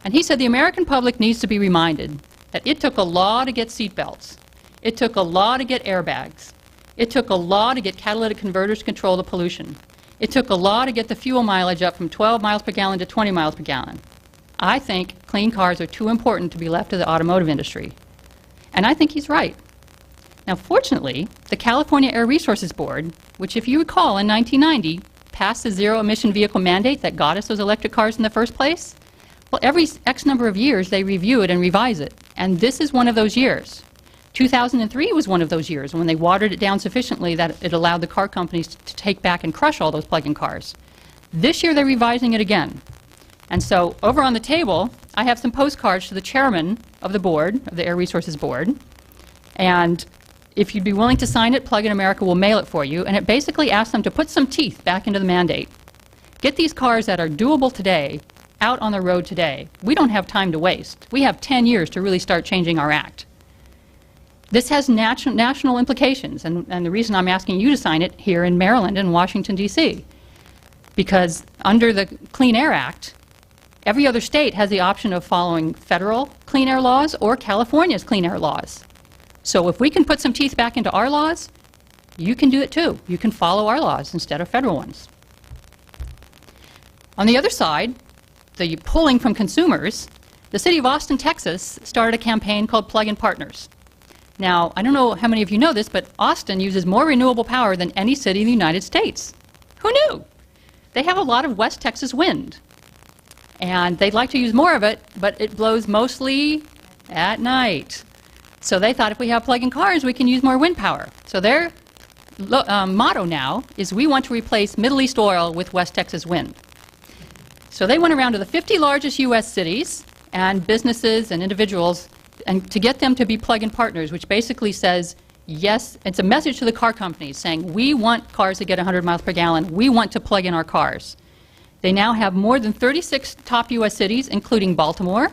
And he said the American public needs to be reminded that it took a law to get seatbelts. It took a law to get airbags. It took a law to get catalytic converters to control the pollution. It took a law to get the fuel mileage up from 12 miles per gallon to 20 miles per gallon. I think clean cars are too important to be left to the automotive industry. And I think he's right. Now, fortunately, the California Air Resources Board, which if you recall in 1990 passed the zero-emission vehicle mandate that got us those electric cars in the first place, well, every X number of years they review it and revise it. And this is one of those years. 2003 was one of those years when they watered it down sufficiently that it allowed the car companies to take back and crush all those plug-in cars. This year they're revising it again. And so over on the table, I have some postcards to the chairman of the board, of the Air Resources Board. And if you'd be willing to sign it, Plug-in America will mail it for you. And it basically asks them to put some teeth back into the mandate. Get these cars that are doable today out on the road today. We don't have time to waste. We have 10 years to really start changing our act. This has national implications, and the reason I'm asking you to sign it here in Maryland and Washington, D.C., because under the Clean Air Act, every other state has the option of following federal clean air laws or California's clean air laws. So if we can put some teeth back into our laws, you can do it too. You can follow our laws instead of federal ones. On the other side, the pulling from consumers, the city of Austin, Texas started a campaign called Plug-in Partners. Now, I don't know how many of you know this, but Austin uses more renewable power than any city in the United States. Who knew? They have a lot of West Texas wind. And they'd like to use more of it, but it blows mostly at night. So they thought if we have plug-in cars, we can use more wind power. So their motto now is we want to replace Middle East oil with West Texas wind. So they went around to the 50 largest U.S. cities and businesses and individuals and to get them to be plug-in partners, which basically says, yes, it's a message to the car companies saying, we want cars that get 100 miles per gallon. We want to plug in our cars. They now have more than 36 top U.S. cities, including Baltimore.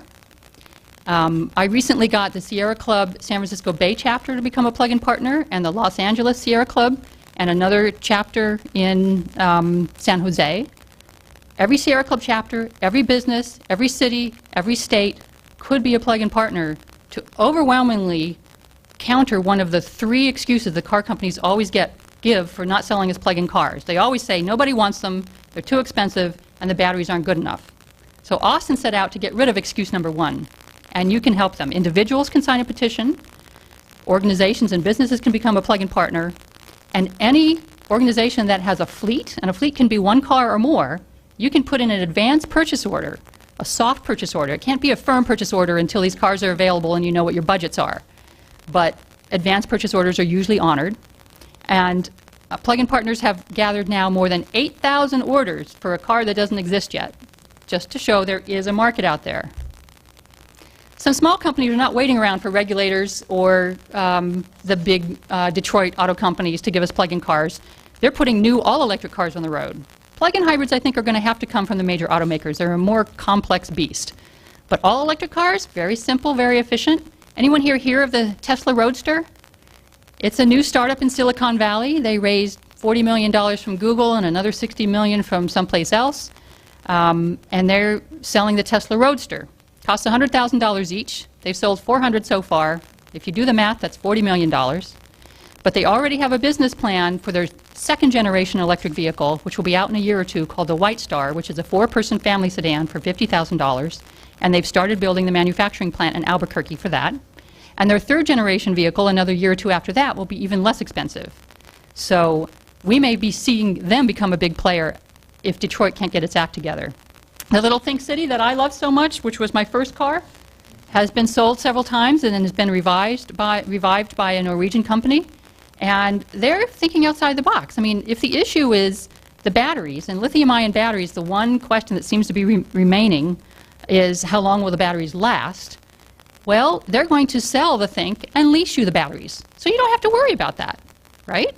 I recently got the Sierra Club San Francisco Bay chapter to become a plug-in partner, and the Los Angeles Sierra Club, and another chapter in San Jose. Every Sierra Club chapter, every business, every city, every state could be a plug-in partner to overwhelmingly counter one of the three excuses the car companies always give for not selling us plug-in cars. They always say nobody wants them, they're too expensive, and the batteries aren't good enough. So Austin set out to get rid of excuse number one, and you can help them. Individuals can sign a petition, organizations and businesses can become a plug-in partner, and any organization that has a fleet, and a fleet can be one car or more, you can put in an advance purchase order, a soft purchase order. It can't be a firm purchase order until these cars are available and you know what your budgets are. But advance purchase orders are usually honored. And plug-in partners have gathered now more than 8,000 orders for a car that doesn't exist yet, just to show there is a market out there. Some small companies are not waiting around for regulators or the big Detroit auto companies to give us plug-in cars. They're putting new all-electric cars on the road. Plug-in hybrids, I think, are going to have to come from the major automakers. They're a more complex beast. But all-electric cars, very simple, very efficient. Anyone here hear of the Tesla Roadster? It's a new startup in Silicon Valley. They raised $40 million from Google and another $60 million from someplace else. And they're selling the Tesla Roadster. Costs $100,000 each. They've sold 400 so far. If you do the math, that's $40 million. But they already have a business plan for their second-generation electric vehicle, which will be out in a year or two, called the White Star, which is a 4-person family sedan for $50,000. And they've started building the manufacturing plant in Albuquerque for that. And their third-generation vehicle, another year or two after that, will be even less expensive. So we may be seeing them become a big player if Detroit can't get its act together. The little Think City that I love so much, which was my first car, has been sold several times and then has been revived by a Norwegian company. And they're thinking outside the box. I mean, if the issue is the batteries, and lithium-ion batteries, the one question that seems to be remaining is how long will the batteries last? Well, they're going to sell the Think and lease you the batteries. So you don't have to worry about that, right?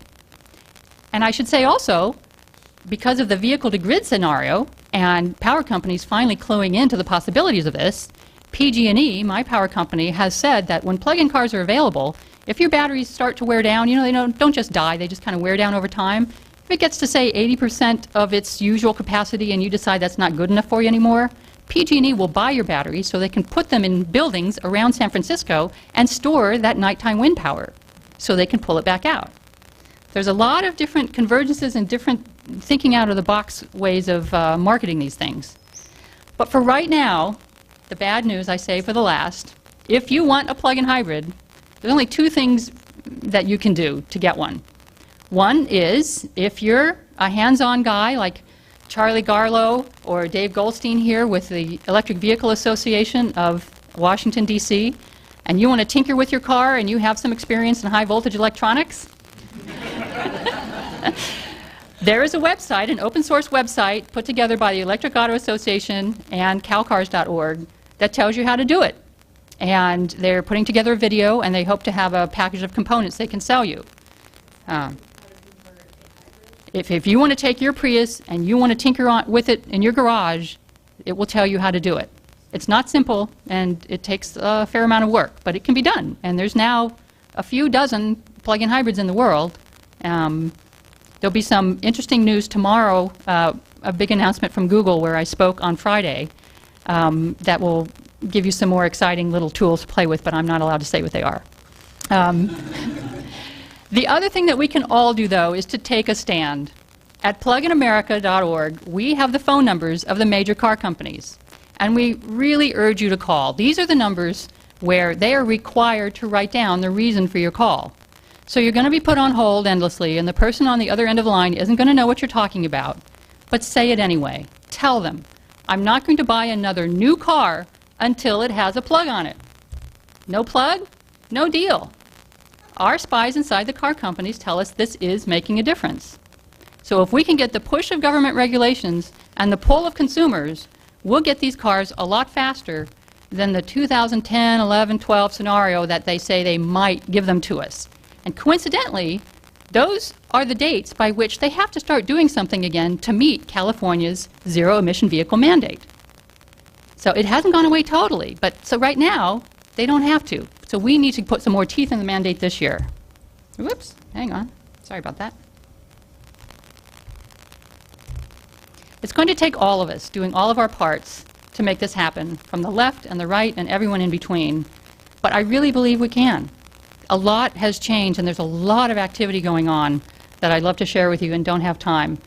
And I should say also, because of the vehicle-to-grid scenario and power companies finally cluing into the possibilities of this, PG&E, my power company, has said that when plug-in cars are available, if your batteries start to wear down, you know, they don't just die, they just kind of wear down over time. If it gets to, say, 80% of its usual capacity and you decide that's not good enough for you anymore, PG&E will buy your batteries so they can put them in buildings around San Francisco and store that nighttime wind power so they can pull it back out. There's a lot of different convergences and different thinking out of the box ways of marketing these things. But for right now, the bad news I say for the last, if you want a plug-in hybrid, there's only two things that you can do to get one. One is, if you're a hands-on guy like Charlie Garlow or Dave Goldstein here with the Electric Vehicle Association of Washington, D.C., and you want to tinker with your car and you have some experience in high-voltage electronics, there is a website, an open-source website put together by the Electric Auto Association and calcars.org that tells you how to do it. And they're putting together a video, and they hope to have a package of components they can sell you. If you want to take your Prius and you want to tinker with it in your garage, it will tell you how to do it. It's not simple, and it takes a fair amount of work, but it can be done. And there's now a few dozen plug-in hybrids in the world. There'll be some interesting news tomorrow, a big announcement from Google where I spoke on Friday that will give you some more exciting little tools to play with, but I'm not allowed to say what they are. The other thing that we can all do, though, is to take a stand. At pluginamerica.org, we have the phone numbers of the major car companies, and we really urge you to call. These are the numbers where they are required to write down the reason for your call. So you're going to be put on hold endlessly, and the person on the other end of the line isn't going to know what you're talking about. But say it anyway. Tell them, I'm not going to buy another new car until it has a plug on it. No plug? No deal. Our spies inside the car companies tell us this is making a difference. So if we can get the push of government regulations and the pull of consumers, we'll get these cars a lot faster than the 2010, 11, 12 scenario that they say they might give them to us. And coincidentally, those are the dates by which they have to start doing something again to meet California's zero-emission vehicle mandate. So it hasn't gone away totally, but so right now, they don't have to. So we need to put some more teeth in the mandate this year. Whoops, hang on. Sorry about that. It's going to take all of us doing all of our parts to make this happen, from the left and the right and everyone in between. But I really believe we can. A lot has changed, and there's a lot of activity going on that I'd love to share with you and don't have time.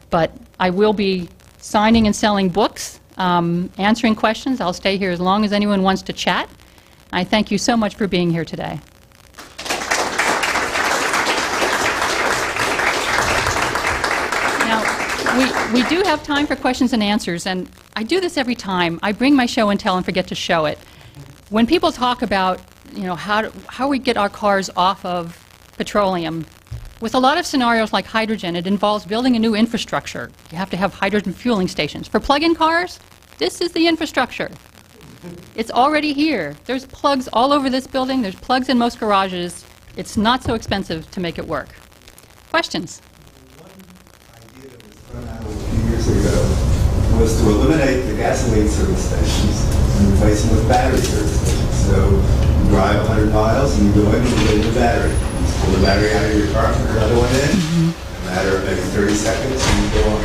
But I will be signing and selling books, answering questions. I'll stay here as long as anyone wants to chat. I thank you so much for being here today. Now, we do have time for questions and answers, and I do this every time. I bring my show and tell and forget to show it. When people talk about how we get our cars off of petroleum, with a lot of scenarios like hydrogen, it involves building a new infrastructure. You have to have hydrogen fueling stations. For plug-in cars, this is the infrastructure. It's already here. There's plugs all over this building. There's plugs in most garages. It's not so expensive to make it work. Questions? One idea that was thrown out a few years ago was to eliminate the gasoline service stations and replace them with battery service stations. So you drive 100 miles and you go in and you get a new battery. You just pull the battery out of your car, put another one in, in a matter of maybe 30 seconds, and you go on.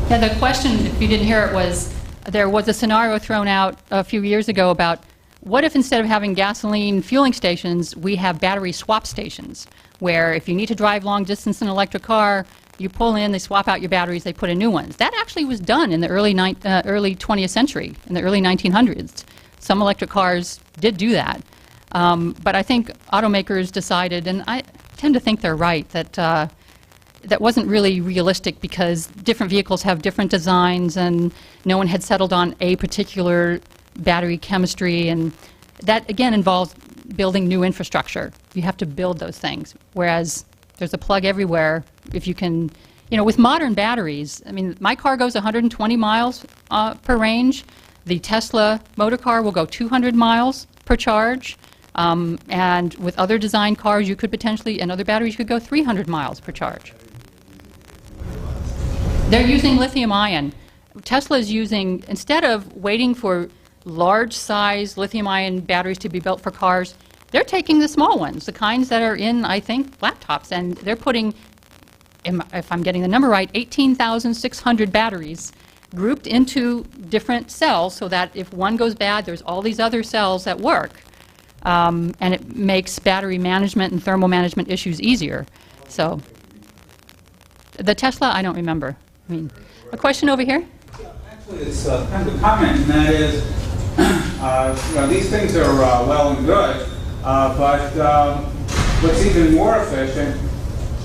Yeah, the question, if you didn't hear it, was there was a scenario thrown out a few years ago about what if instead of having gasoline fueling stations, we have battery swap stations, where if you need to drive long distance in an electric car, you pull in, they swap out your batteries, they put in new ones. That actually was done in the early 20th century, in the early 1900s. Some electric cars did do that. But I think automakers decided, and I tend to think they're right, that that wasn't really realistic because different vehicles have different designs and no one had settled on a particular battery chemistry, and that again involves building new infrastructure. You have to build those things, whereas there's a plug everywhere. If you can, with modern batteries, I mean, my car goes 120 miles per range. The Tesla motor car will go 200 miles per charge. And with other design cars, you could potentially, and other batteries, you could go 300 miles per charge. They're using lithium ion. Tesla is using, instead of waiting for large-size lithium-ion batteries to be built for cars, they're taking the small ones, the kinds that are in, I think, laptops, and they're putting, if I'm getting the number right, 18,600 batteries grouped into different cells so that if one goes bad, there's all these other cells that work. And it makes battery management and thermal management issues easier. So, the Tesla, I don't remember. I mean, a question over here? Actually, it's kind of a comment, and that is, these things are well and good, but what's even more efficient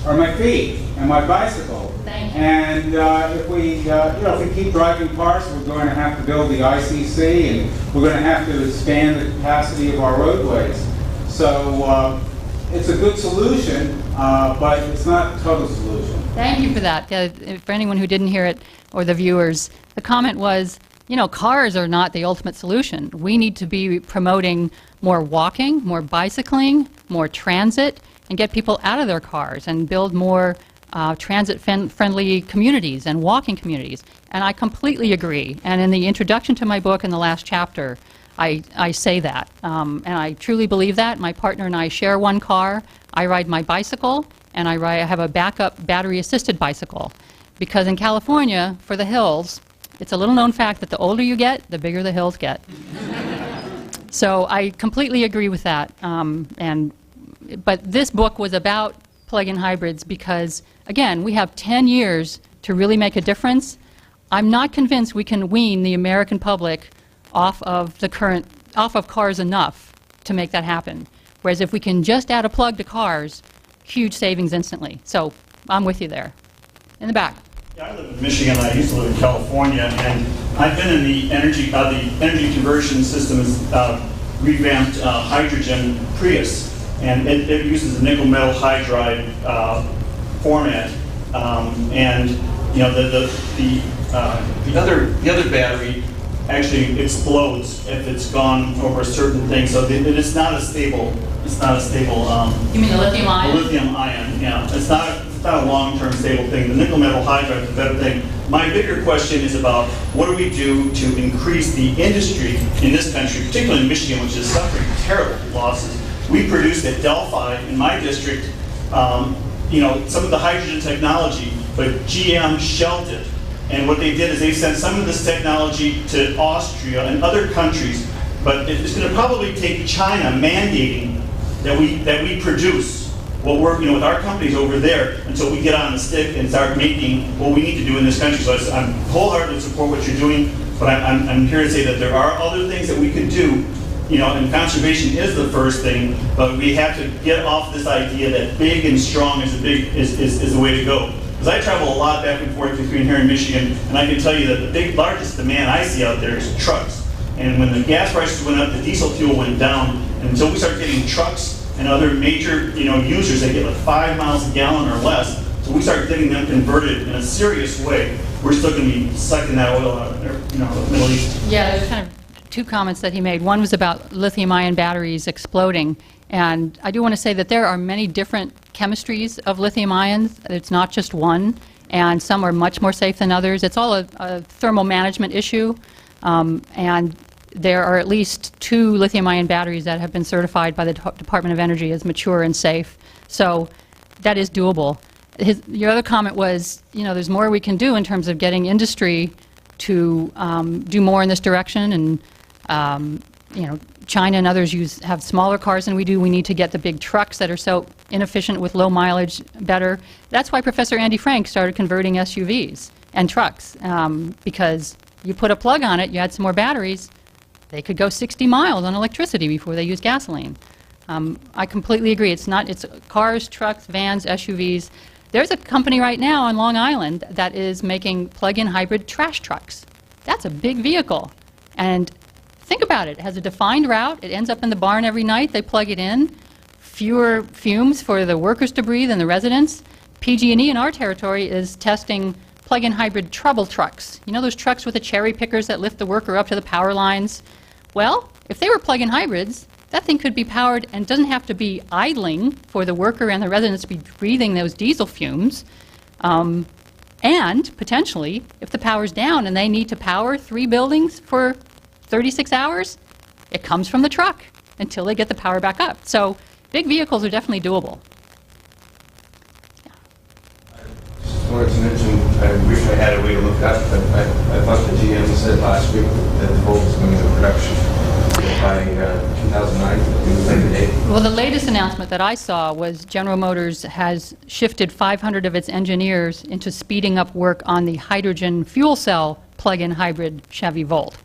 are my feet and my bicycle. Thank you. And if we keep driving cars, we're going to have to build the ICC, and we're going to have to expand the capacity of our roadways. So it's a good solution, but it's not a total solution. Thank you for that. For anyone who didn't hear it, or the viewers, the comment was, cars are not the ultimate solution. We need to be promoting more walking, more bicycling, more transit, and get people out of their cars and build more transit-friendly communities and walking communities. And I completely agree. And in the introduction to my book in the last chapter, I say that. And I truly believe that. My partner and I share one car. I ride my bicycle, and I have a backup battery-assisted bicycle. Because in California, for the hills, it's a little-known fact that the older you get, the bigger the hills get. So I completely agree with that. But this book was about plug-in hybrids because, again, we have 10 years to really make a difference. I'm not convinced we can wean the American public off of cars enough to make that happen. Whereas if we can just add a plug to cars, huge savings instantly. So I'm with you there. In the back. Yeah, I live in Michigan. I used to live in California, and I've been in the energy conversion systems revamped hydrogen Prius, and it uses a nickel metal hydride format, and you know the other battery actually explodes if it's gone over a certain thing. So it is not a stable. It's not a stable. You mean the lithium ion? The lithium ion. Yeah, it's not a long-term stable thing. The nickel metal hydride is a better thing. My bigger question is about what do we do to increase the industry in this country, particularly in Michigan, which is suffering terrible losses. We produced at Delphi in my district, you know, some of the hydrogen technology, but GM shelved it. And what they did is they sent some of this technology to Austria and other countries, but it's going to probably take China mandating that we produce what we're, you know, with our companies over there until we get on the stick and start making what we need to do in this country. So I'm wholeheartedly support what you're doing, but I'm here to say that there are other things that we could do, you know, and conservation is the first thing, but we have to get off this idea that big and strong is the way to go. Because I travel a lot back and forth between here and Michigan, and I can tell you that the largest demand I see out there is trucks. And when the gas prices went up, the diesel fuel went down. And until we start getting trucks and other major, you know, users that get like 5 miles a gallon or less, so we start getting them converted in a serious way, we're still going to be sucking that oil out of there, you know, the Middle East. Yeah, there's kind of two comments that he made. One was about lithium-ion batteries exploding. And I do want to say that there are many different chemistries of lithium ions. It's not just one, and some are much more safe than others. It's all a thermal management issue, and there are at least 2 lithium-ion batteries that have been certified by the Department of Energy as mature and safe. So that is doable. Your other comment was, you know, there's more we can do in terms of getting industry to do more in this direction, and you know, China and others have smaller cars than we do. We need to get the big trucks that are so inefficient with low mileage better. That's why Professor Andy Frank started converting SUVs and trucks, because you put a plug on it, you add some more batteries, they could go 60 miles on electricity before they use gasoline. I completely agree. It's cars, trucks, vans, SUVs. There's a company right now on Long Island that is making plug-in hybrid trash trucks. That's a big vehicle. And think about it. It has a defined route. It ends up in the barn every night. They plug it in. Fewer fumes for the workers to breathe and the residents. PG&E in our territory is testing plug-in hybrid trouble trucks. You know those trucks with the cherry pickers that lift the worker up to the power lines? Well, if they were plug-in hybrids, that thing could be powered and doesn't have to be idling for the worker and the residents to be breathing those diesel fumes. And potentially, if the power's down and they need to power 3 buildings for 36 hours, it comes from the truck until they get the power back up. So big vehicles are definitely doable. I just wanted to mention, I wish I had a way to look up, but I thought the GM said last week that the Volt was going into production by 2009. Well, the latest announcement that I saw was General Motors has shifted 500 of its engineers into speeding up work on the hydrogen fuel cell plug-in hybrid Chevy Volt.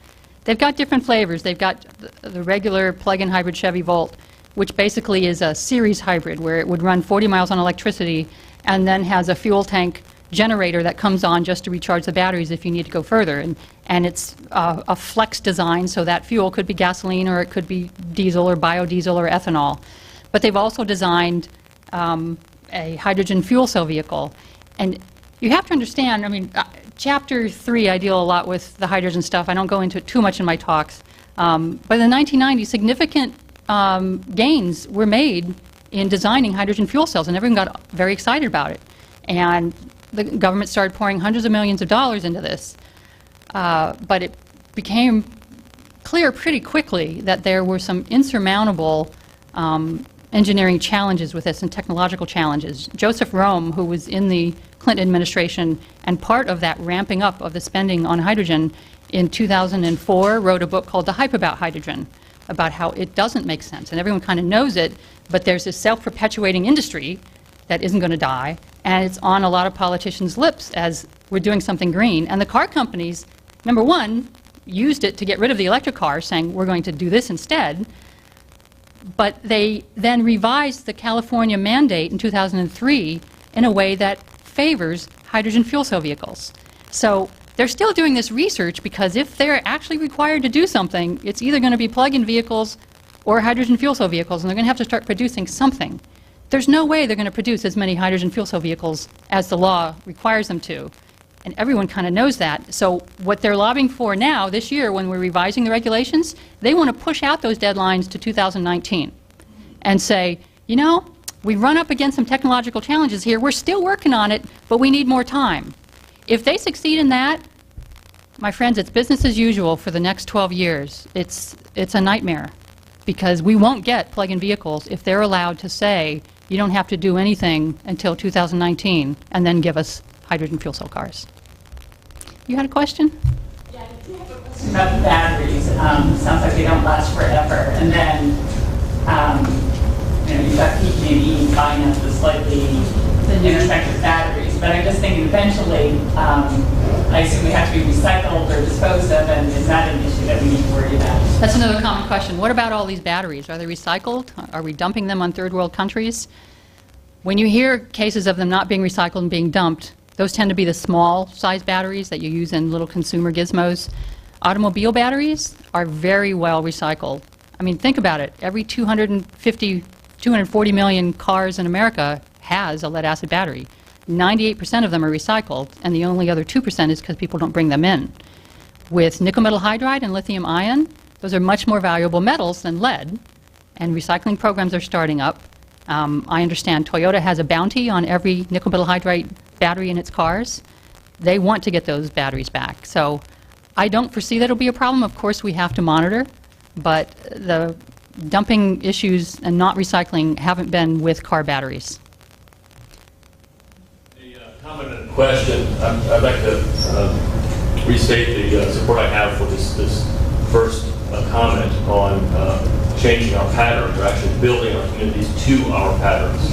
They've got different flavors. They've got the regular plug-in hybrid Chevy Volt, which basically is a series hybrid where it would run 40 miles on electricity and then has a fuel tank generator that comes on just to recharge the batteries if you need to go further. And it's a flex design, so that fuel could be gasoline or it could be diesel or biodiesel or ethanol. But they've also designed a hydrogen fuel cell vehicle. And you have to understand, I mean, Chapter 3, I deal a lot with the hydrogen stuff. I don't go into it too much in my talks. But in the 1990s, significant gains were made in designing hydrogen fuel cells, and everyone got very excited about it. And the government started pouring hundreds of millions of dollars into this. But it became clear pretty quickly that there were some insurmountable engineering challenges with this and technological challenges. Joseph Rome, who was in the Clinton administration and part of that ramping up of the spending on hydrogen in 2004, wrote a book called The Hype About Hydrogen, about how it doesn't make sense. And everyone kind of knows it, but there's this self-perpetuating industry that isn't going to die, and it's on a lot of politicians' lips as we're doing something green. And the car companies, number one, used it to get rid of the electric cars, saying we're going to do this instead. But they then revised the California mandate in 2003 in a way that favors hydrogen fuel cell vehicles. So they're still doing this research because if they're actually required to do something, it's either going to be plug-in vehicles or hydrogen fuel cell vehicles, and they're going to have to start producing something. There's no way they're going to produce as many hydrogen fuel cell vehicles as the law requires them to. And everyone kind of knows that. So what they're lobbying for now, this year, when we're revising the regulations, they want to push out those deadlines to 2019 and say, you know, we run up against some technological challenges here. We're still working on it, but we need more time. If they succeed in that, my friends, it's business as usual for the next 12 years. It's a nightmare, because we won't get plug-in vehicles if they're allowed to say, you don't have to do anything until 2019, and then give us hydrogen fuel cell cars. You had a question? Yeah, I do have a question about the batteries. Sounds like they don't last forever. And then, you know, you've got PG&E buying up the slightly ineffective batteries. But I'm just thinking eventually, I assume they have to be recycled or disposed of, and is that an issue that we need to worry about? That's another common question. What about all these batteries? Are they recycled? Are we dumping them on third world countries? When you hear cases of them not being recycled and being dumped, those tend to be the small size batteries that you use in little consumer gizmos. Automobile batteries are very well recycled. I mean, think about it. Every 240 million cars in America has a lead acid battery. 98% of them are recycled, and the only other 2% is because people don't bring them in. With nickel metal hydride and lithium ion, those are much more valuable metals than lead, and recycling programs are starting up. I understand Toyota has a bounty on every nickel metal hydride battery in its cars. They want to get those batteries back. So I don't foresee that it'll be a problem. Of course, we have to monitor, but the dumping issues and not recycling haven't been with car batteries. Comment and question. I'd like to restate the support I have for this first comment on changing our patterns, or actually building our communities to our patterns,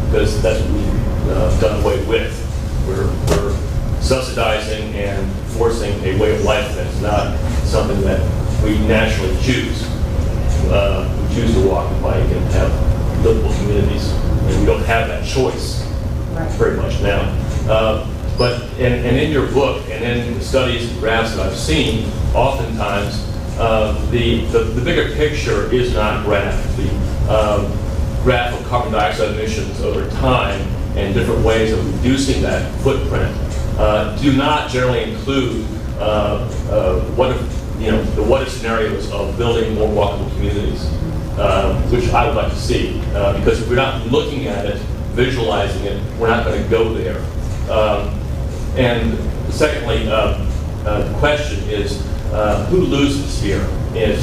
because that's what we've done away with. We're subsidizing and forcing a way of life that's not something that we naturally choose. We choose to walk and bike and have livable communities, and we don't have that choice very much now. But in your book and in the studies and graphs that I've seen, oftentimes the bigger picture is not a graph. The graph of carbon dioxide emissions over time and different ways of reducing that footprint do not generally include the what if scenarios of building more walkable communities, which I would like to see. Because if we're not looking at it, visualizing it, we're not going to go there. And secondly, the question is, who loses here in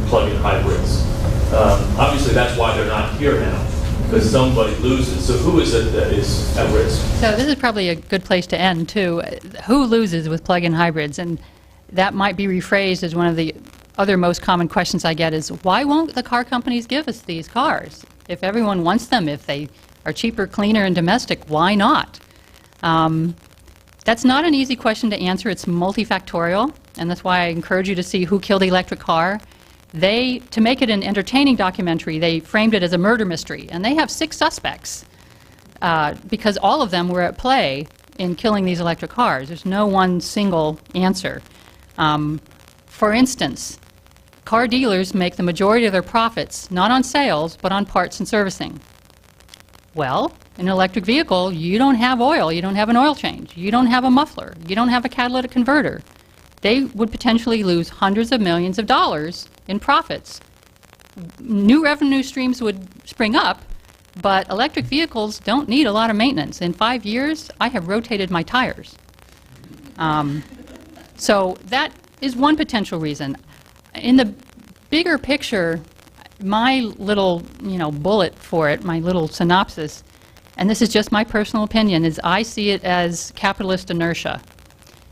plug-in hybrids? Obviously, that's why they're not here now, because somebody loses. So who is it that is at risk? So this is probably a good place to end, too. Who loses with plug-in hybrids? And that might be rephrased as one of the other most common questions I get is, why won't the car companies give us these cars? If everyone wants them, if they are cheaper, cleaner, and domestic, why not? That's not an easy question to answer. It's multifactorial, and that's why I encourage you to see Who Killed the Electric Car. To make it an entertaining documentary, they framed it as a murder mystery, and they have 6 suspects because all of them were at play in killing these electric cars. There's no one single answer. For instance, car dealers make the majority of their profits not on sales, but on parts and servicing. Well, in an electric vehicle, you don't have oil, you don't have an oil change, you don't have a muffler, you don't have a catalytic converter. They would potentially lose hundreds of millions of dollars in profits. New revenue streams would spring up, but electric vehicles don't need a lot of maintenance. In 5 years, I have rotated my tires. So that is one potential reason. In the bigger picture, my little, bullet for it, my little synopsis, and this is just my personal opinion, is I see it as capitalist inertia.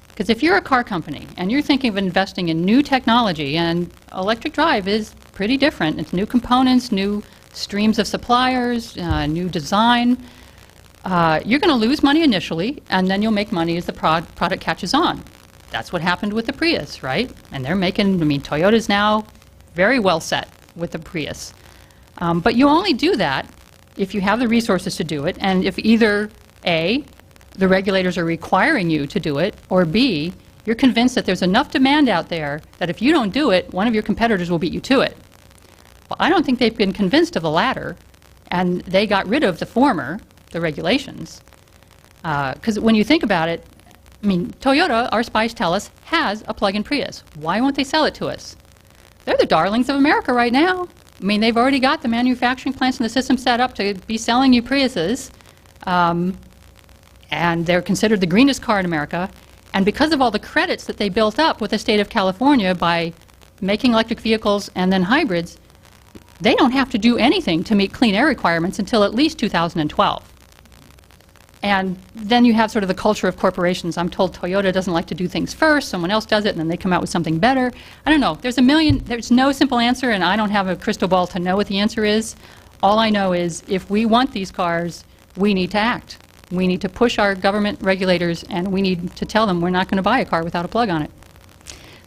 Because if you're a car company and you're thinking of investing in new technology, and electric drive is pretty different, it's new components, new streams of suppliers, new design, you're going to lose money initially, and then you'll make money as the product catches on. That's what happened with the Prius, right? And they're making, Toyota's now very well set with the Prius. But you only do that if you have the resources to do it, and if either A, the regulators are requiring you to do it, or B, you're convinced that there's enough demand out there that if you don't do it, one of your competitors will beat you to it. Well, I don't think they've been convinced of the latter, and they got rid of the former, the regulations. Because when you think about it, I mean, Toyota, our spies tell us, has a plug-in Prius. Why won't they sell it to us? They're the darlings of America right now. I mean, they've already got the manufacturing plants and the system set up to be selling you Priuses, and they're considered the greenest car in America. And because of all the credits that they built up with the state of California by making electric vehicles and then hybrids, they don't have to do anything to meet clean air requirements until at least 2012. And then you have sort of the culture of corporations. I'm told Toyota doesn't like to do things first, someone else does it, and then they come out with something better. I don't know. There's no simple answer, and I don't have a crystal ball to know what the answer is. All I know is if we want these cars, we need to act. We need to push our government regulators, and we need to tell them we're not going to buy a car without a plug on it.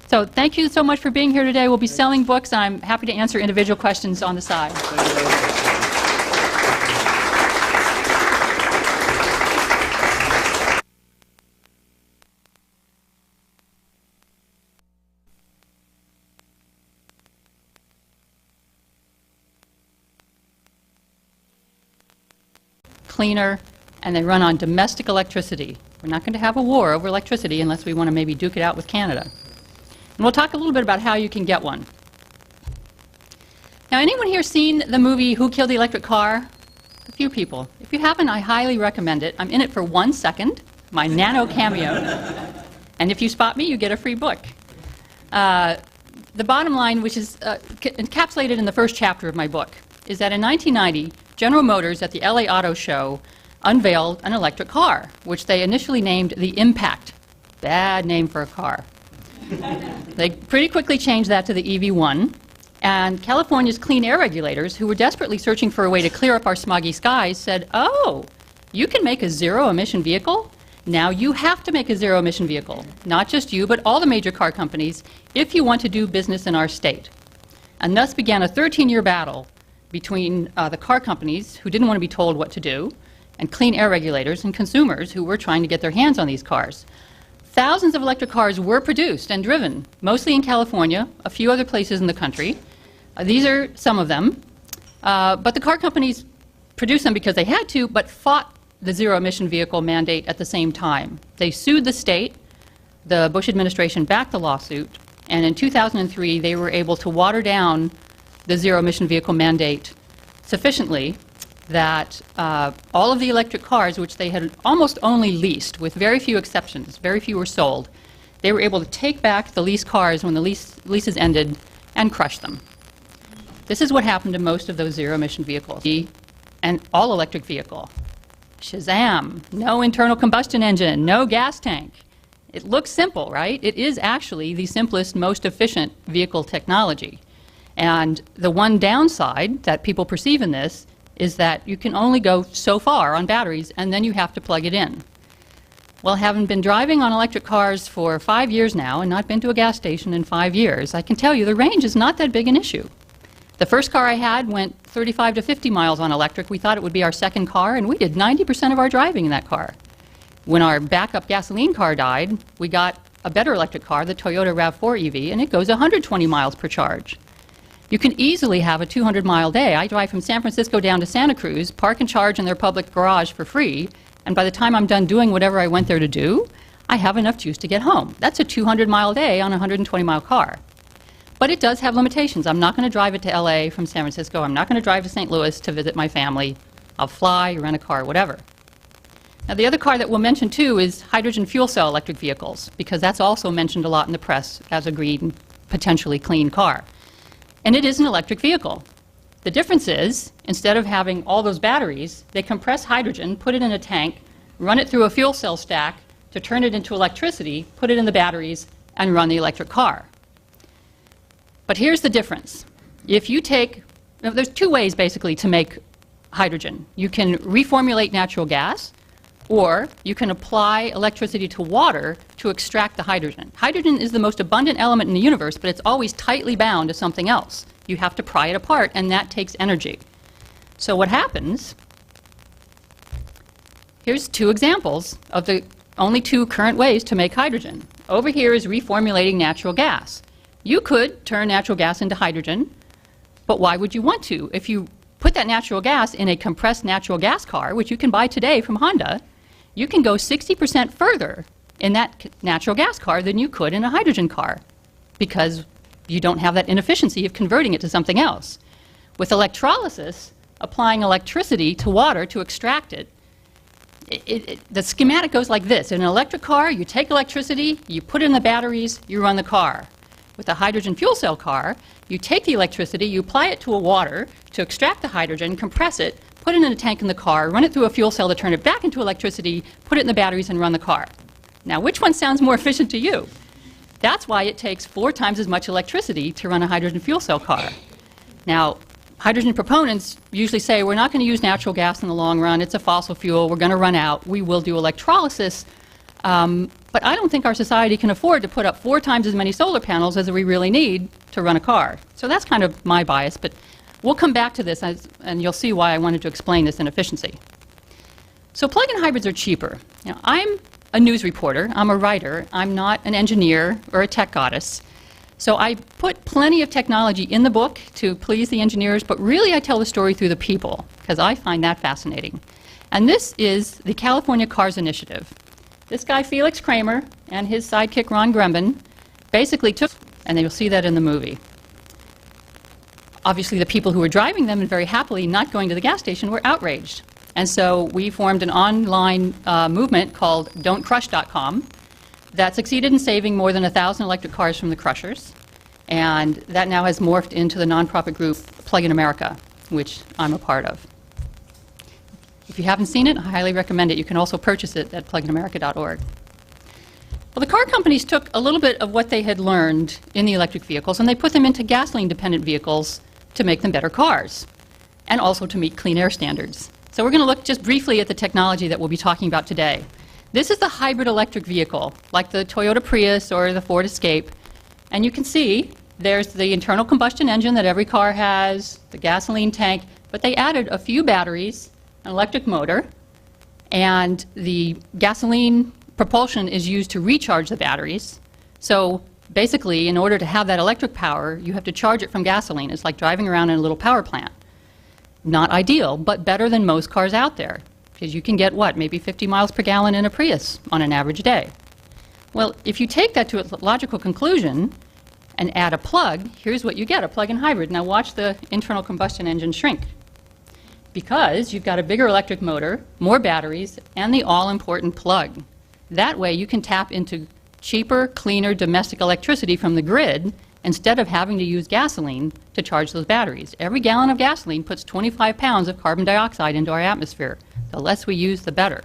So thank you so much for being here today. We'll be selling books, and I'm happy to answer individual questions on the side. Cleaner, and they run on domestic electricity. We're not going to have a war over electricity unless we want to maybe duke it out with Canada. And we'll talk a little bit about how you can get one. Now, anyone here seen the movie Who Killed the Electric Car? A few people. If you haven't, I highly recommend it. I'm in it for 1 second, my nano cameo. And if you spot me, you get a free book. The bottom line, which is encapsulated in the first chapter of my book, is that in 1990, General Motors at the LA Auto Show unveiled an electric car, which they initially named the Impact. Bad name for a car. They pretty quickly changed that to the EV1, and California's clean air regulators, who were desperately searching for a way to clear up our smoggy skies, said, oh, you can make a zero-emission vehicle? Now you have to make a zero-emission vehicle. Not just you, but all the major car companies, if you want to do business in our state. And thus began a 13-year battle between the car companies, who didn't want to be told what to do, and clean air regulators and consumers who were trying to get their hands on these cars. Thousands of electric cars were produced and driven, mostly in California, a few other places in the country. These are some of them. But the car companies produced them because they had to, but fought the zero-emission vehicle mandate at the same time. They sued the state. The Bush administration backed the lawsuit. And in 2003, they were able to water down the zero-emission vehicle mandate sufficiently that all of the electric cars, which they had almost only leased, with very few exceptions, very few were sold, they were able to take back the leased cars when the leases ended and crush them. This is what happened to most of those zero-emission vehicles. An all-electric vehicle. Shazam! No internal combustion engine, no gas tank. It looks simple, right? It is actually the simplest, most efficient vehicle technology. And the one downside that people perceive in this is that you can only go so far on batteries, and then you have to plug it in. Well, having been driving on electric cars for 5 years now and not been to a gas station in 5 years, I can tell you the range is not that big an issue. The first car I had went 35 to 50 miles on electric. We thought it would be our second car, and we did 90% of our driving in that car. When our backup gasoline car died, we got a better electric car, the Toyota RAV4 EV, and it goes 120 miles per charge. You can easily have a 200-mile day. I drive from San Francisco down to Santa Cruz, park and charge in their public garage for free, and by the time I'm done doing whatever I went there to do, I have enough juice to get home. That's a 200-mile day on a 120-mile car. But it does have limitations. I'm not going to drive it to LA from San Francisco. I'm not going to drive to St. Louis to visit my family. I'll fly, rent a car, whatever. Now, the other car that we'll mention, too, is hydrogen fuel cell electric vehicles, because that's also mentioned a lot in the press as a green, potentially clean car. And it is an electric vehicle. The difference is, instead of having all those batteries, they compress hydrogen, put it in a tank, run it through a fuel cell stack to turn it into electricity, put it in the batteries, and run the electric car. But here's the difference. If you take, there's two ways basically to make hydrogen. You can reformulate natural gas, or you can apply electricity to water to extract the hydrogen. Hydrogen is the most abundant element in the universe, but it's always tightly bound to something else. You have to pry it apart, and that takes energy. So what happens, here's two examples of the only two current ways to make hydrogen. Over here is reformulating natural gas. You could turn natural gas into hydrogen, But why would you want to? If you put that natural gas in a compressed natural gas car, which you can buy today from Honda, you can go 60% further in that natural gas car than you could in a hydrogen car, because you don't have that inefficiency of converting it to something else. With electrolysis, applying electricity to water to extract it, the schematic goes like this. In an electric car, you take electricity, you put it in the batteries, you run the car. With a hydrogen fuel cell car, you take the electricity, you apply it to a water to extract the hydrogen, compress it, put it in a tank in the car, run it through a fuel cell to turn it back into electricity, put it in the batteries, and run the car. Now, which one sounds more efficient to you? That's why it takes 4 times as much electricity to run a hydrogen fuel cell car. Now, hydrogen proponents usually say, we're not going to use natural gas in the long run, it's a fossil fuel, we're going to run out, we will do electrolysis, but I don't think our society can afford to put up 4 times as many solar panels as we really need to run a car. So that's kind of my bias, but we'll come back to this, and you'll see why I wanted to explain this inefficiency. So plug-in hybrids are cheaper. Now, I'm a news reporter, I'm a writer, I'm not an engineer or a tech goddess. So I put plenty of technology in the book to please the engineers, but really I tell the story through the people, because I find that fascinating. And this is the California Cars Initiative. This guy, Felix Kramer, and his sidekick, Ron Grumben, basically took, and you'll see that in the movie. Obviously, the people who were driving them and very happily not going to the gas station were outraged. And so we formed an online movement called don'tcrush.com that succeeded in saving more than 1,000 electric cars from the crushers. And that now has morphed into the nonprofit group Plug-in America, which I'm a part of. If you haven't seen it, I highly recommend it. You can also purchase it at pluginamerica.org. Well, the car companies took a little bit of what they had learned in the electric vehicles and they put them into gasoline-dependent vehicles to make them better cars and also to meet clean air standards. So we're going to look just briefly at the technology that we'll be talking about today. This is the hybrid electric vehicle, like the Toyota Prius or the Ford Escape. And you can see there's the internal combustion engine that every car has, the gasoline tank, but they added a few batteries, an electric motor, and the gasoline propulsion is used to recharge the batteries. So basically, in order to have that electric power, you have to charge it from gasoline. It's like driving around in a little power plant. Not ideal, but better than most cars out there, because you can get, what, maybe 50 miles per gallon in a Prius on an average day. Well, if you take that to its logical conclusion and add a plug, here's what you get, a plug-in hybrid. Now watch the internal combustion engine shrink, because you've got a bigger electric motor, more batteries, and the all-important plug. That way you can tap into cheaper, cleaner domestic electricity from the grid instead of having to use gasoline to charge those batteries. Every gallon of gasoline puts 25 pounds of carbon dioxide into our atmosphere. The less we use, the better.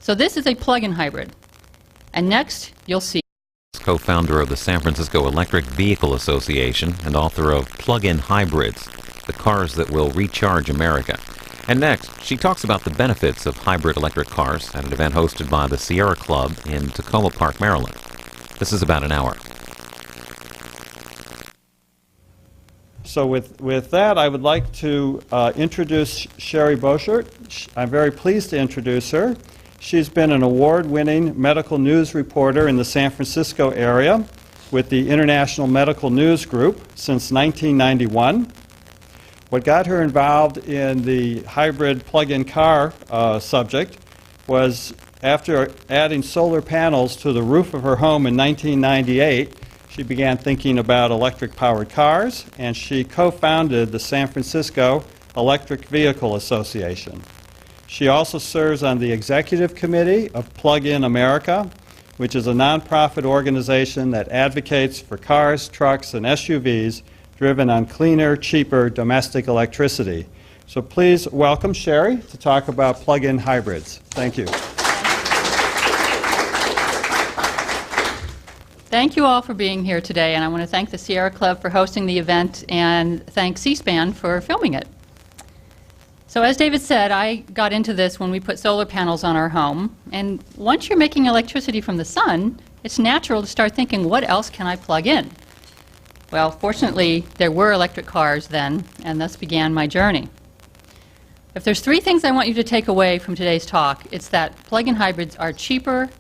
So this is a plug-in hybrid. And next, you'll see Co-founder of the San Francisco Electric Vehicle Association and author of Plug-in Hybrids, the cars that will recharge America. And next, she talks about the benefits of hybrid electric cars at an event hosted by the Sierra Club in Tacoma Park, Maryland. This is about an hour. So with that, I would like to introduce Sherry Boschert. I'm very pleased to introduce her. She's been an award-winning medical news reporter in the San Francisco area with the International Medical News Group since 1991. What got her involved in the hybrid plug-in car subject was after adding solar panels to the roof of her home in 1998, she began thinking about electric-powered cars, and she co-founded the San Francisco Electric Vehicle Association. She also serves on the executive committee of Plug-in America, which is a nonprofit organization that advocates for cars, trucks, and SUVs driven on cleaner, cheaper domestic electricity. So please welcome Sherry to talk about plug-in hybrids. Thank you. Thank you all for being here today, and I want to thank the Sierra Club for hosting the event and thank C-SPAN for filming it. So as David said, I got into this when we put solar panels on our home, and once you're making electricity from the sun, it's natural to start thinking, what else can I plug in? Well, fortunately, there were electric cars then, and thus began my journey. If there's 3 things I want you to take away from today's talk, it's that plug-in hybrids are cheaper,